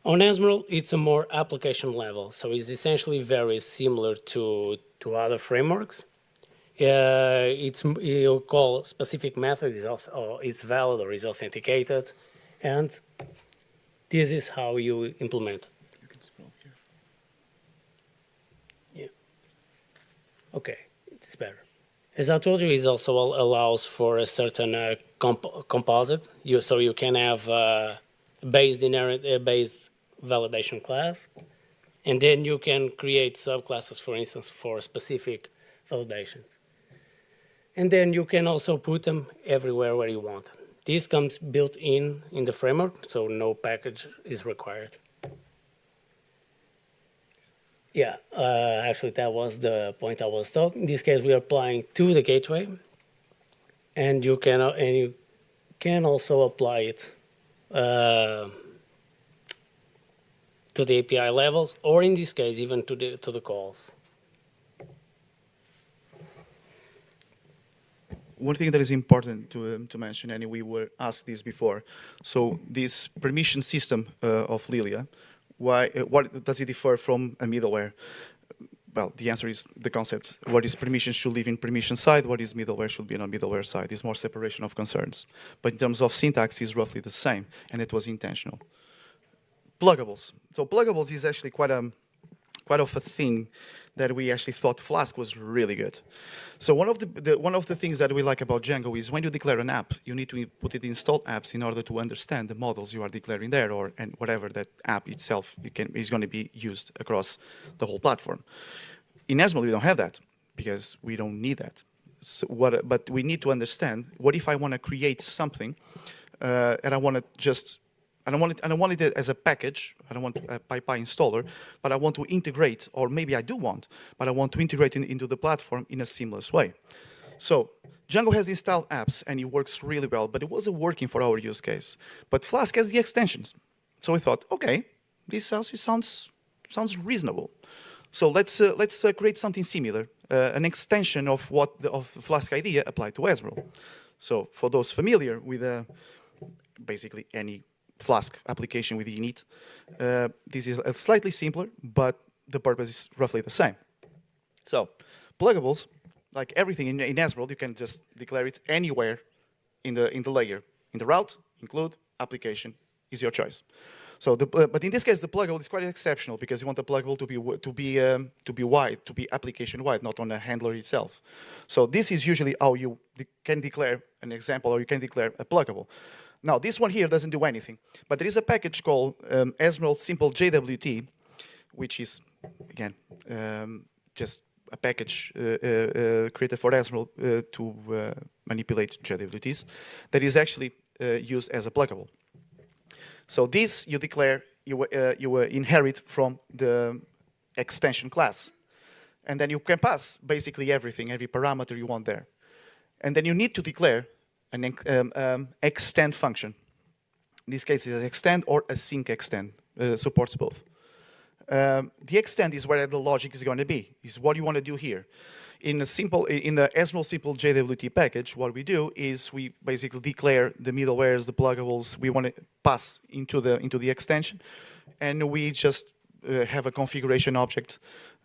On Esmeralda, it's a more application level, so it's essentially very similar to other frameworks. You call specific methods, it's valid or is authenticated, and this is how you implement it. You can scroll here. Yeah. Okay, it's better. As I told you, it also allows for a certain composite, so you can have based validation class, and then you can create subclasses, for instance, for specific validations. And then you can also put them everywhere where you want. This comes built in the framework, so no package is required. Yeah, actually that was the point I was talking. In this case, we are applying to the gateway, and you can also apply it to the API levels, or in this case, even to the calls. One thing that is important to mention, and we were asked this before, so this permission system of Lilia What does it differ from a middleware? Well, the answer is the concept. What is permission should live in permission side, what is middleware should be on middleware side. It's more separation of concerns. But in terms of syntax, it's roughly the same, and it was intentional. Pluggables. So pluggables is actually quite of a thing that we actually thought Flask was really good. So one of the things that we like about Django is when you declare an app, you need to put it in installed apps in order to understand the models you are declaring there, and whatever that app itself is going to be used across the whole platform. In Asml, we don't have that because we don't need that. So but we need to understand, what if I want to create something and I want to just I don't want it as a package. I don't want a PyPy installer, but I want to integrate, or maybe I do want, but I want to integrate into the platform in a seamless way. So Django has installed apps, and it works really well, but it wasn't working for our use case. But Flask has the extensions. So we thought, okay, this sounds reasonable. So let's create something similar, an extension of of the Flask idea applied to Asml. So for those familiar with basically any Flask application with init, this is slightly simpler, but the purpose is roughly the same. So pluggables, like everything in Asml, you can just declare it anywhere in the layer. In the route, include, application is your choice. So, but in this case, the pluggable is quite exceptional because you want the pluggable to be wide, to be application wide, not on a handler itself. So this is usually how you can declare an example, or you can declare a pluggable. Now, this one here doesn't do anything, but there is a package called Asml Simple JWT, which is, again, just a package created for Asml to manipulate JWTs that is actually used as a pluggable. So this you declare, you inherit from the extension class. And then you can pass basically everything, every parameter you want there. And then you need to declare an extend function. In this case, it's an extend or async extend, supports both. The extend is where the logic is going to be, is what you want to do here. In the Asml simple JWT package, what we do is we basically declare the middlewares, the pluggables we want to pass into the extension, and we just have a configuration object,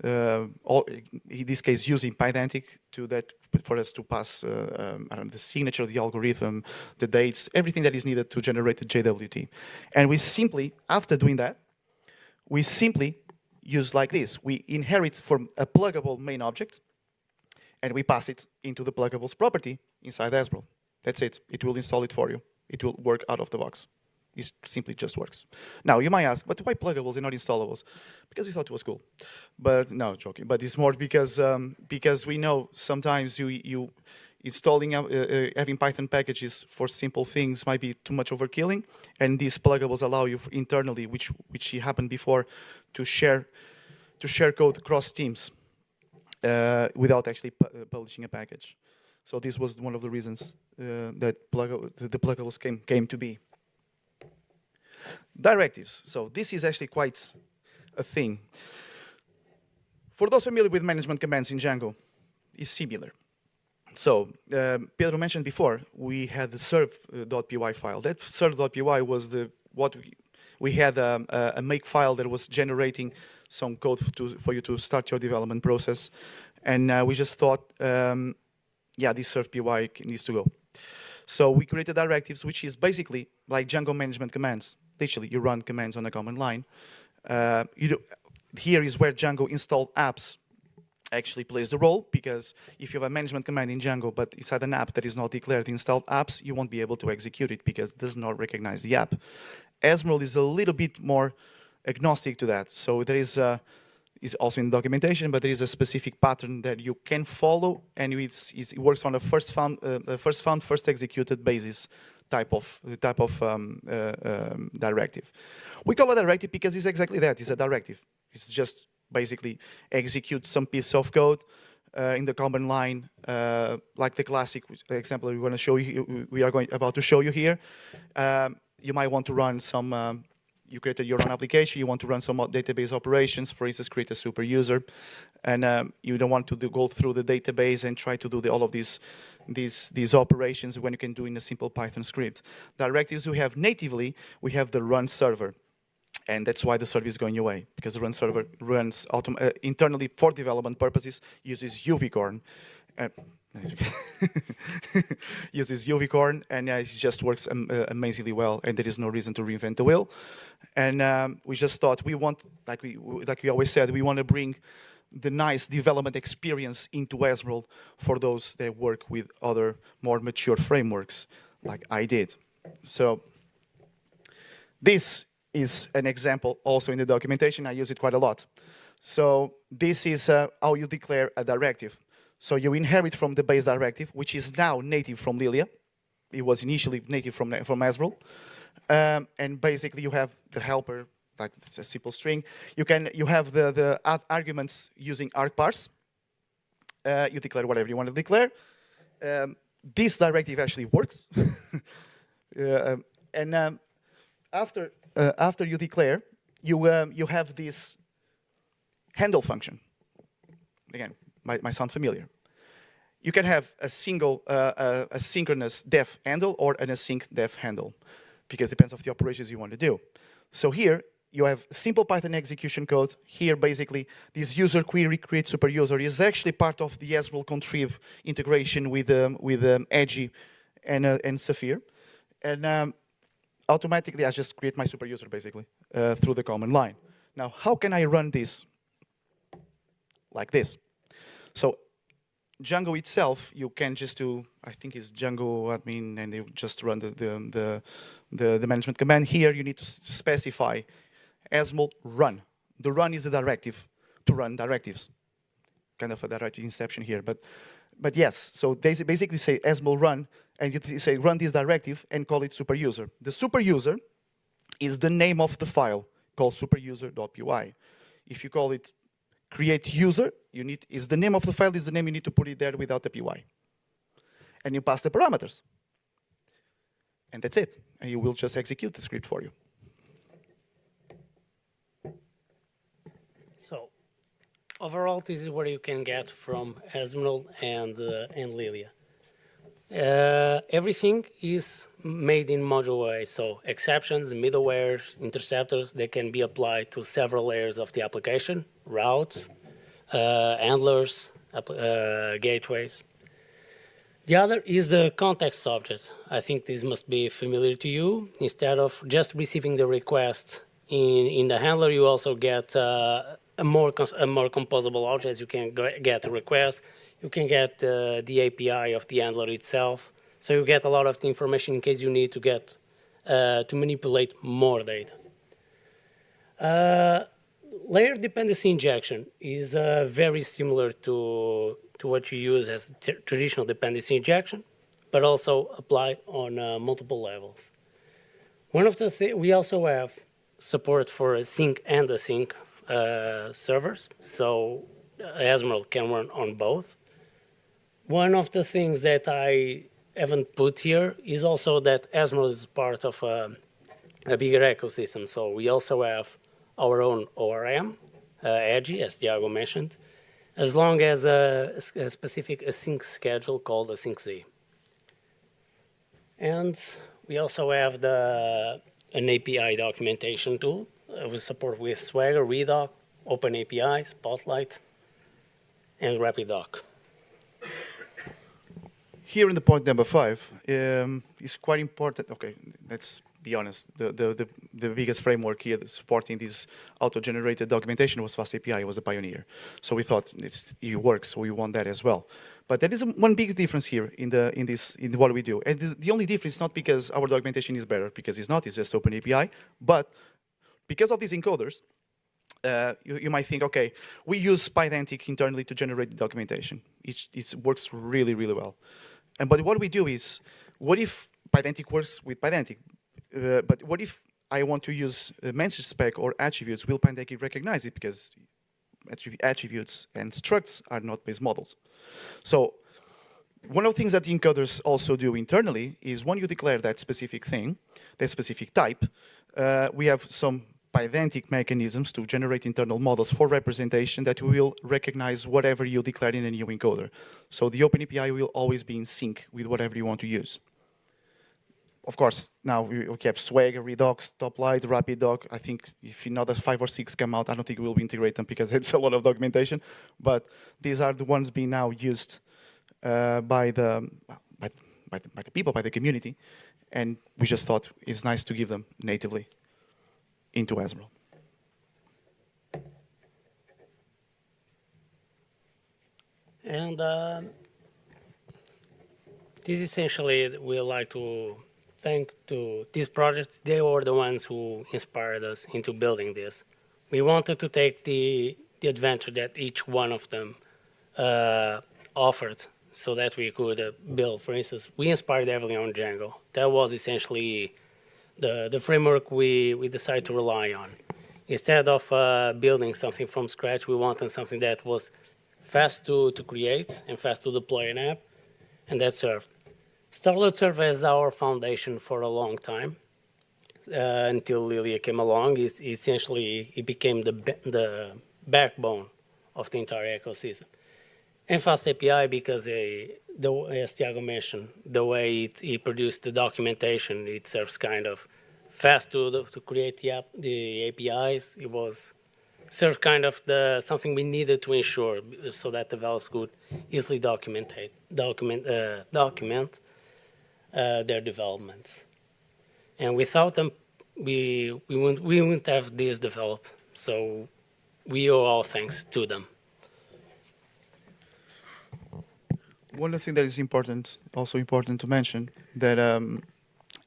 in this case using Pydantic for us to pass I don't know, the signature, the algorithm, the dates, everything that is needed to generate the JWT. And we simply, after doing that, we simply use like this. We inherit from a pluggable main object, and we pass it into the pluggables property inside Asml. That's it. It will install it for you. It will work out of the box. It simply just works. Now, you might ask, but why pluggables and not installables? Because we thought it was cool. But no, joking. But it's more because we know sometimes you installing, having Python packages for simple things might be too much overkilling, and these pluggables allow you internally, which happened before, to share code across teams without actually publishing a package. So this was one of the reasons that the pluggables came to be. Directives. So this is actually quite a thing. For those familiar with management commands in Django, it's similar. So Pedro mentioned before, we had the serve.py file. That serve.py was we had a make file that was generating some code for you to start your development process. And we just thought, yeah, this serve.py needs to go. So we created directives, which is basically like Django management commands. Literally, you run commands on a command line. Here is where Django installed apps actually plays the role, because if you have a management command in Django, but inside an app that is not declared installed apps, you won't be able to execute it because it does not recognize the app. Asml is a little bit more agnostic to that. So there is also in documentation, but there is a specific pattern that you can follow, and it works on a first found, first executed basis type of directive. We call it a directive because it's exactly that. It's a directive. It's just basically execute some piece of code in the command line, like the classic example we are about to show you here. You might want to run some. You created your own application. You want to run some database operations. For instance, create a super user, and you don't want to go through the database and try to do all of these operations when you can do in a simple Python script. Directives we have natively. We have the run server. And that's why the service is going away, because the run server runs internally for development purposes, uses UVcorn. Uses UVcorn, and it just works amazingly well, and there is no reason to reinvent the wheel. And we just thought we want, like we always said, we want to bring the nice development experience into Ezmeral for those that work with other more mature frameworks, like I did. So this is an example also in the documentation. I use it quite a lot. So this is how you declare a directive. So you inherit from the base directive, which is now native from Lilia. It was initially native from Ezmeral. And basically you have the helper, like it's a simple string. You have the arguments using argparse. You declare whatever you want to declare. This directive actually works. After you declare, you have this handle function. Again, might sound familiar. You can have a single asynchronous def handle or an async def handle, because it depends on the operations you want to do. So here you have simple Python execution code. Here, basically, this user query create super user is actually part of the Ezmeral contrib integration with Edgy and Sapphire, and automatically I just create my super user basically through the command line. Now, how can I run this like this? So Django itself, you can just do, I think it's Django admin, and you just run the management command. Here you need to specify Ezmeral run. The run is a directive to run directives. Kind of a directive inception here, but yes. So they basically say Ezmeral run, and you say run this directive and call it superuser. The superuser is the name of the file called superuser.py. If you call it create user, is the name of the file, is the name, you need to put it there without the py. And you pass the parameters. And that's it. And you will just execute the script for you. So overall, this is what you can get from Ezmeral and Lilia. Everything is made in modular way, so exceptions, middlewares, interceptors, they can be applied to several layers of the application, routes, handlers, gateways. The other is the context object. I think this must be familiar to you. Instead of just receiving the request in the handler, you also get a more composable object. You can get a request. You can get the API of the handler itself. So you get a lot of the information in case you need to get to manipulate more data. Layer dependency injection is very similar to what you use as traditional dependency injection, but also apply on multiple levels. One of the things, we also have support for sync and async servers, so Ezmeral can run on both. One of the things that I haven't put here is also that Ezmeral is part of a bigger ecosystem. So we also have our own ORM, Edgy, as Diego mentioned, as long as a specific async schedule called async-z. And we also have an API documentation tool with support with Swagger, Redoc, OpenAPI, Spotlight, and RapidDoc. Here in the point number 5, it's quite important. Okay, let's be honest. The biggest framework here supporting this auto-generated documentation was FastAPI. It was the pioneer. So we thought it works, so we want that as well. But there is one big difference here in what we do. And the only difference is not because our documentation is better, because it's not. It's just OpenAPI. But because of these encoders, you might think, okay, we use Pydantic internally to generate the documentation. It works really, really well. But what we do is, what if Pydantic works with Pydantic? But what if I want to use message spec or attributes? Will Pydantic recognize it? Because attributes and structs are not base models. So one of the things that the encoders also do internally is when you declare that specific thing, that specific type, we have some Pydantic mechanisms to generate internal models for representation that will recognize whatever you declare in a new encoder. So the OpenAPI will always be in sync with whatever you want to use. of course, now we kept Swagger, Redux, Toplight, RapidDoc. I think if another 5 or 6 come out, I don't think we'll integrate them because it's a lot of documentation. But these are the ones being now used by the people, by the community. And we just thought it's nice to give them natively into Azmrel. And this essentially, we like to thank to these projects. They were the ones who inspired us into building this. We wanted to take the adventure that each one of them offered so that we could build. For instance, we inspired heavily on Django. That was essentially the framework we decided to rely on. Instead of building something from scratch, we wanted something that was fast to create and fast to deploy an app, and that served. Starlet served as our foundation for a long time until Lilia came along. It became the backbone of the entire ecosystem. And Fast API because, as Tiago mentioned, the way it produced the documentation, it serves kind of fast to create the APIs. It was served kind of something we needed to ensure so that developers could easily document their development. And without them, we wouldn't have this developed. So we owe all thanks to them. One thing that is also important to mention, that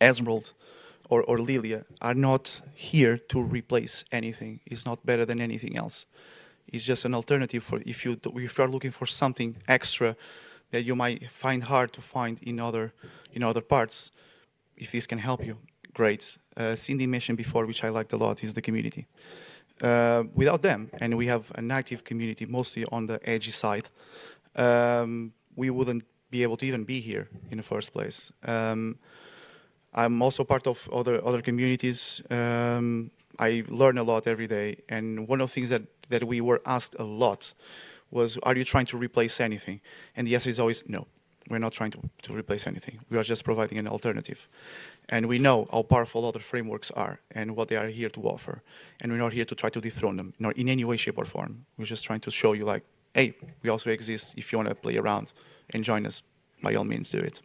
Azmrel or Lilia are not here to replace anything. It's not better than anything else. It's just an alternative for if you are looking for something extra that you might find hard to find in other parts. If this can help you, great. Cindy mentioned before, which I liked a lot, is the community. Without them, and we have an active community, mostly on the edgy side, we wouldn't be able to even be here in the first place. I'm also part of other communities. I learn a lot every day, and one of the things that we were asked a lot was, are you trying to replace anything? And the answer is always no. We're not trying to replace anything. We are just providing an alternative. And we know how powerful other frameworks are and what they are here to offer. And we're not here to try to dethrone them, not in any way, shape, or form. We're just trying to show you, like, hey, we also exist. If you want to play around and join us, by all means, do it.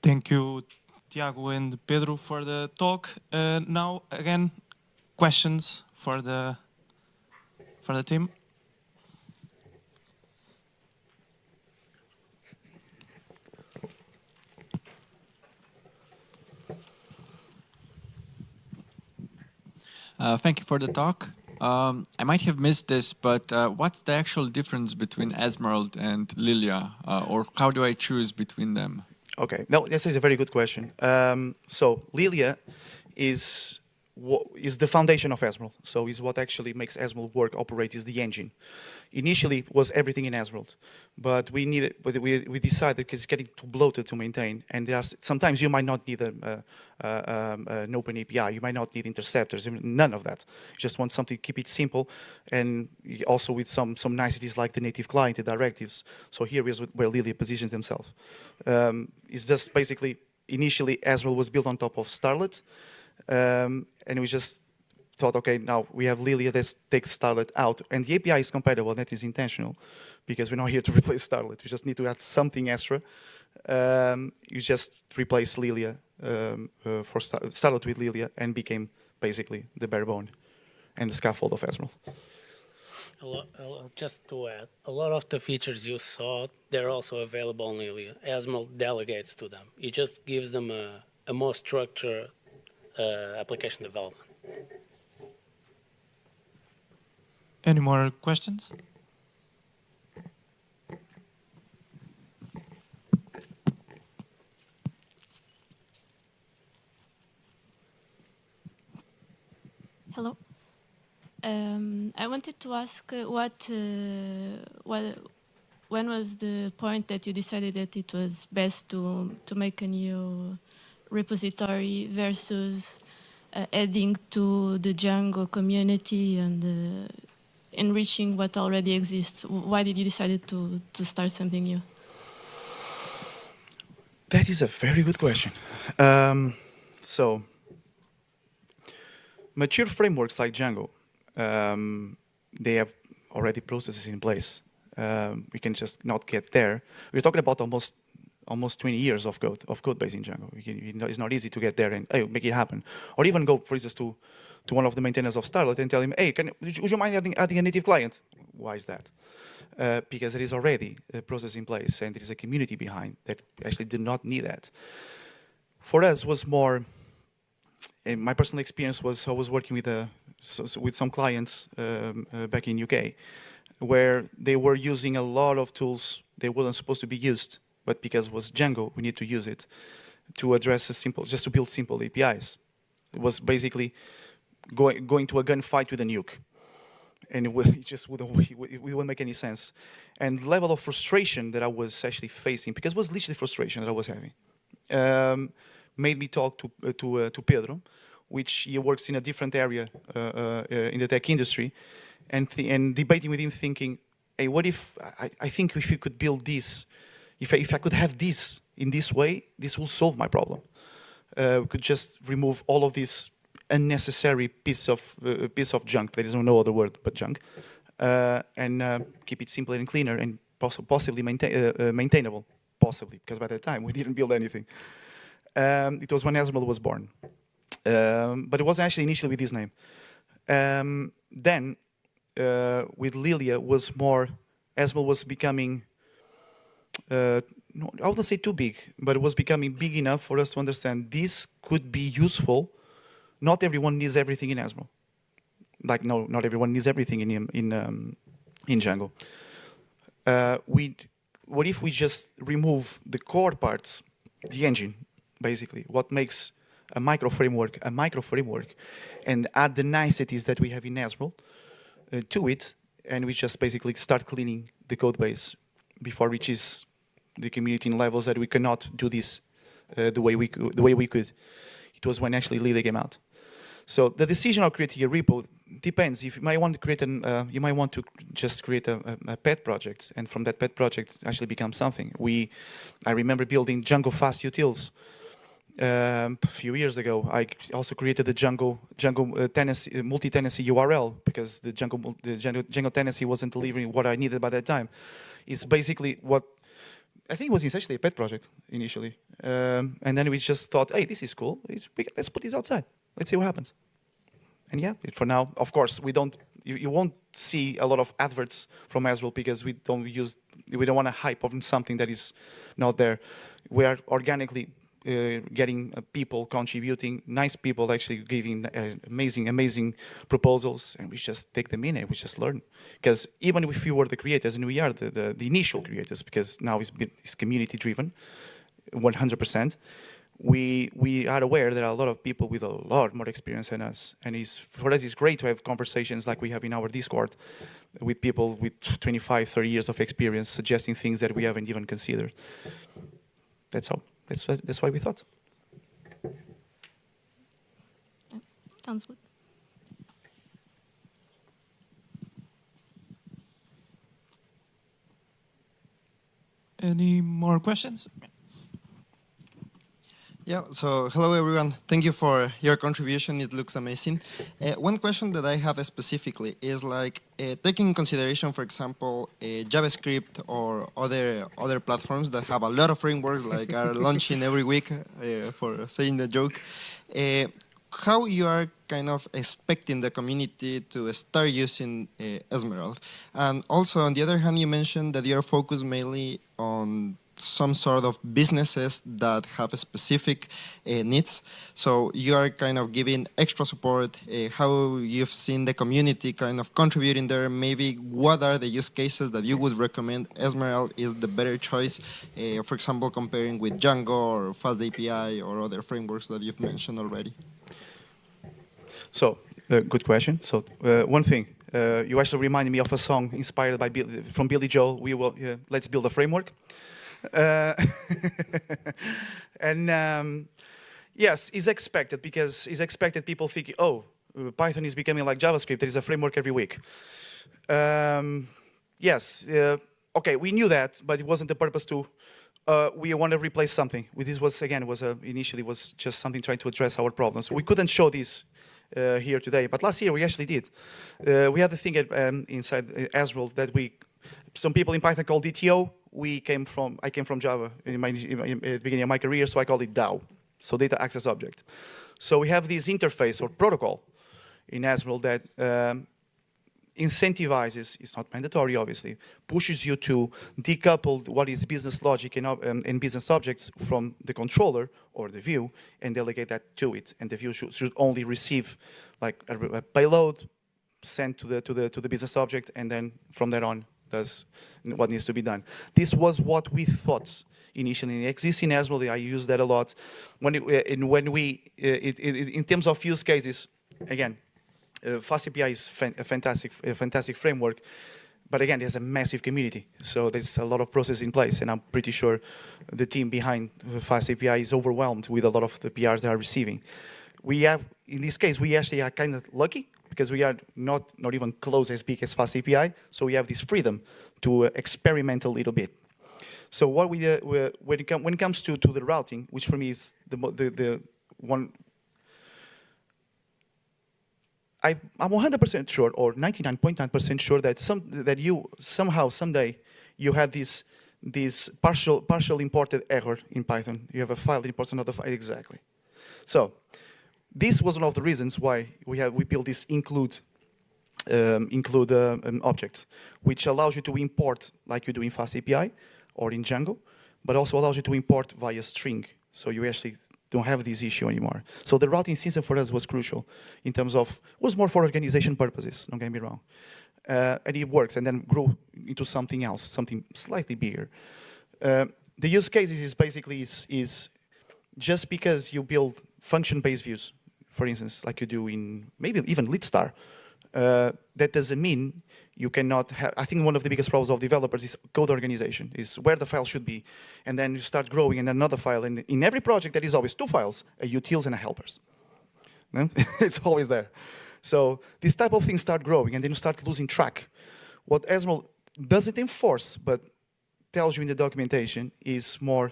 Thank you, Tiago and Pedro, for the talk. Now, again, questions for the team. Thank you for the talk. I might have missed this, but what's the actual difference between Azmrel and Lilia, or how do I choose between them? Okay, no, this is a very good question. So Lilia is the foundation of Azmrel. So is what actually makes Azmrel work, operate, is the engine. Initially was everything in Azmrel, but we decided because it's getting too bloated to maintain, and sometimes you might not need an open API, you might not need interceptors, none of that. You just want something to keep it simple, and also with some niceties like the native client, the directives. So here is where Lilia positions themselves. It's just basically, initially Azmrel was built on top of Starlet, and we just thought, okay, now we have Lilia, let's take Starlet out. And the API is compatible, that is intentional, because we're not here to replace Starlet. We just need to add something extra. You just replace Lilia for Starlet with Lilia, and became basically the bare bone and the scaffold of Azmrel. Just to add, a lot of the features you saw, they're also available on Lilia. Azmrel delegates to them. It just gives them a more structured application development. Any more questions? Hello. I wanted to ask when was the point that you decided that it was best to make a new repository versus adding to the Django community and enriching what already exists? Why did you decide to start something new? That is a very good question. So, mature frameworks like Django, they have already processes in place. We can just not get there. We're talking about almost 20 years of code base in Django. It's not easy to get there and make it happen. Or even go, for instance, to one of the maintainers of Starlet and tell him, hey, would you mind adding a native client? Why is that? Because there is already a process in place and there is a community behind that actually did not need that. For us, was more, and my personal experience was I was working with some clients back in UK, where they were using a lot of tools they weren't supposed to be used, but because it was Django, we need to use it to address just to build simple APIs. It was basically going to a gunfight with a nuke. And it just wouldn't make any sense. And the level of frustration that I was actually facing, because it was literally frustration that I was having, made me talk to Pedro, which he works in a different area in the tech industry, and debating with him, thinking, hey, what if, I think if you could build this, if I could have this in this way, this will solve my problem. We could just remove all of this unnecessary piece of junk. There is no other word but junk, and keep it simpler and cleaner and possibly maintainable. Possibly, because by that time we didn't build anything. It was when Esmeralda was born, but it wasn't actually initially with this name. Then with Lilia was more. Esmeralda was becoming. I wouldn't say too big, but it was becoming big enough for us to understand this could be useful. Not everyone needs everything in Esmeralda. Like, no, not everyone needs everything in Django. What if we just remove the core parts, the engine, basically, what makes a micro framework, and add the niceties that we have in Esmeralda to it, and we just basically start cleaning the code base before it reaches the community in levels that we cannot do this the way we could. It was when actually Lily came out. So the decision of creating a repo depends. If you might want to create you might want to just create a pet project, and from that pet project actually become something. I remember building Django fast utils a few years ago. I also created the Django tenancy, multi-tenancy URL, because the Django tenancy wasn't delivering what I needed by that time. It's basically what I think it was essentially a pet project initially, and then we just thought, hey, this is cool. Let's put this outside. Let's see what happens. And yeah, for now, of course, we don't. You won't see a lot of adverts from Azrael because we don't want to hype on something that is not there. We are organically getting people contributing, nice people actually giving amazing proposals, and we just take them in and we just learn. Because even if we were the creators, and we are the initial creators, because now it's community driven, 100%. We are aware there are a lot of people with a lot more experience than us, and for us it's great to have conversations like we have in our Discord with people with 25, 30 years of experience suggesting things that we haven't even considered. That's all. That's why we thought. Sounds good. Any more questions? Yeah, so hello everyone. Thank you for your contribution. It looks amazing. One question that I have specifically is like taking in consideration, for example, JavaScript or other platforms that have a lot of frameworks like are launching every week, for saying the joke. How you are kind of expecting the community to start using Esmeralda. And also, on the other hand, you mentioned that you're focused mainly on some sort of businesses that have specific needs. So you are kind of giving extra support, how you've seen the community kind of contributing there. Maybe what are the use cases that you would recommend Esmeralda is the better choice, for example, comparing with Django or FastAPI or other frameworks that you've mentioned already? So, good question. So, one thing, you actually reminded me of a song inspired by from Billy Joel. Let's build a framework. And Yes, it's expected because it's expected people think, oh, Python is becoming like JavaScript. There is a framework every week. Yes, okay, we knew that, but it wasn't the purpose to. We want to replace something. This was again initially was just something trying to address our problems. We couldn't show this here today, but last year we actually did. We had the thing inside Azrael that some people in Python call DTO. I came from Java in the beginning of my career, so I called it DAO, so data access object. So we have this interface or protocol in Azrael that incentivizes, it's not mandatory obviously, pushes you to decouple what is business logic and business objects from the controller or the view and delegate that to it. And the view should only receive like a payload sent to the business object, and then from there on does what needs to be done. This was what we thought initially. It exists in Azrael. I use that a lot. In terms of use cases, again, FastAPI is a fantastic framework, but again, there's a massive community, so there's a lot of process in place, and I'm pretty sure the team behind FastAPI is overwhelmed with a lot of the PRs they are receiving. In this case, we actually are kind of lucky because we are not even close as big as FastAPI, so we have this freedom to experiment a little bit. So what when it comes to the routing, which for me is the one. I'm 100% sure, or 99.9% sure that somehow someday you had this partial imported error in Python. You have a file that imports another file exactly. So this was one of the reasons why we built this include object, which allows you to import like you do in FastAPI or in Django, but also allows you to import via string. So you actually don't have this issue anymore. So the routing system for us was crucial in terms of, was more for organization purposes, don't get me wrong. And it works, and then grew into something else, something slightly bigger. The use cases is basically is just because you build function-based views, for instance, like you do in maybe even LeadStar, that doesn't mean you cannot have. I think one of the biggest problems of developers is code organization, is where the file should be. And then you start growing in another file. And in every project, there is always two files, a utils and a helpers. No? It's always there. So these type of things start growing, and then you start losing track. What Azrael doesn't enforce, but tells you in the documentation is more,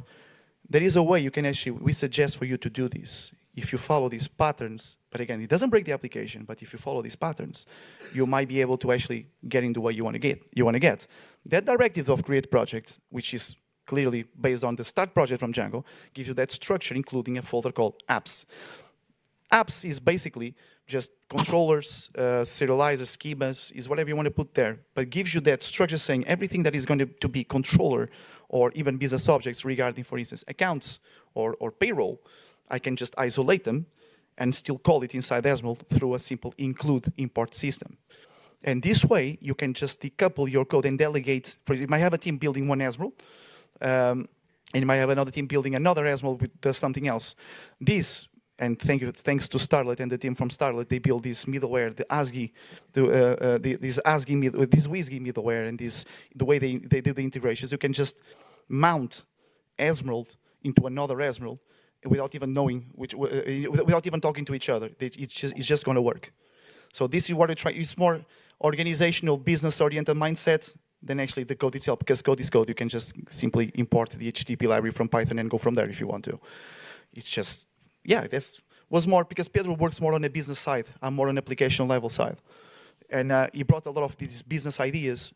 there is a way you can actually, we suggest for you to do this. If you follow these patterns, but again, it doesn't break the application, but if you follow these patterns, you might be able to actually get into what you want to get. That directive of create project, which is clearly based on the start project from Django, gives you that structure, including a folder called apps. Apps is basically just controllers, serializers, schemas, is whatever you want to put there, but gives you that structure saying everything that is going to be controller or even business objects regarding, for instance, accounts or payroll. I can just isolate them and still call it inside Azrael through a simple include import system. And this way, you can just decouple your code and delegate. For example, you might have a team building one Azrael, and you might have another team building another Azrael with does something else. This, and thanks to Starlet and the team from Starlet, they build this middleware, the ASCII, this WSGI middleware, and the way they do the integrations. You can just mount Azrael into another Azrael without even knowing without even talking to each other. It's just going to work. So this is what we try. It's more organizational, business-oriented mindset than actually the code itself. Because code is code. You can just simply import the HTTP library from Python and go from there if you want to. It's just, yeah, this was more because Pedro works more on the business side. I'm more on application level side, and he brought a lot of these business ideas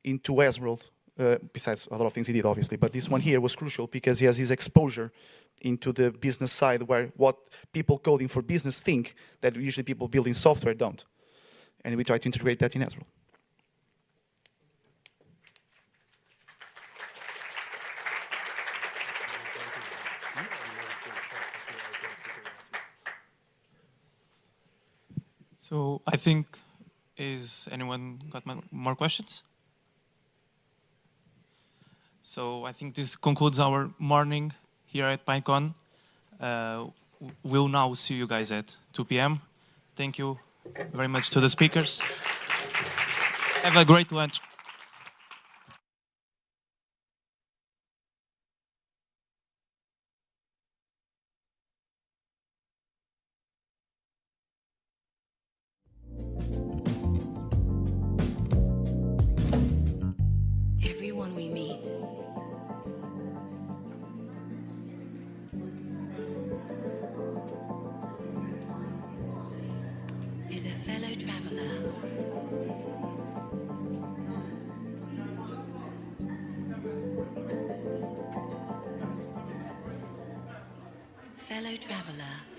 into Azrael. Besides a lot of things he did, obviously, but this one here was crucial because he has his exposure into the business side where what people coding for business think that usually people building software don't. And we try to integrate that in Azrael. So I think, is anyone got more questions? So I think this concludes our morning here at PyCon. We'll now see you guys at 2 p.m. Thank you very much to the speakers. Have a great lunch. fellow traveller.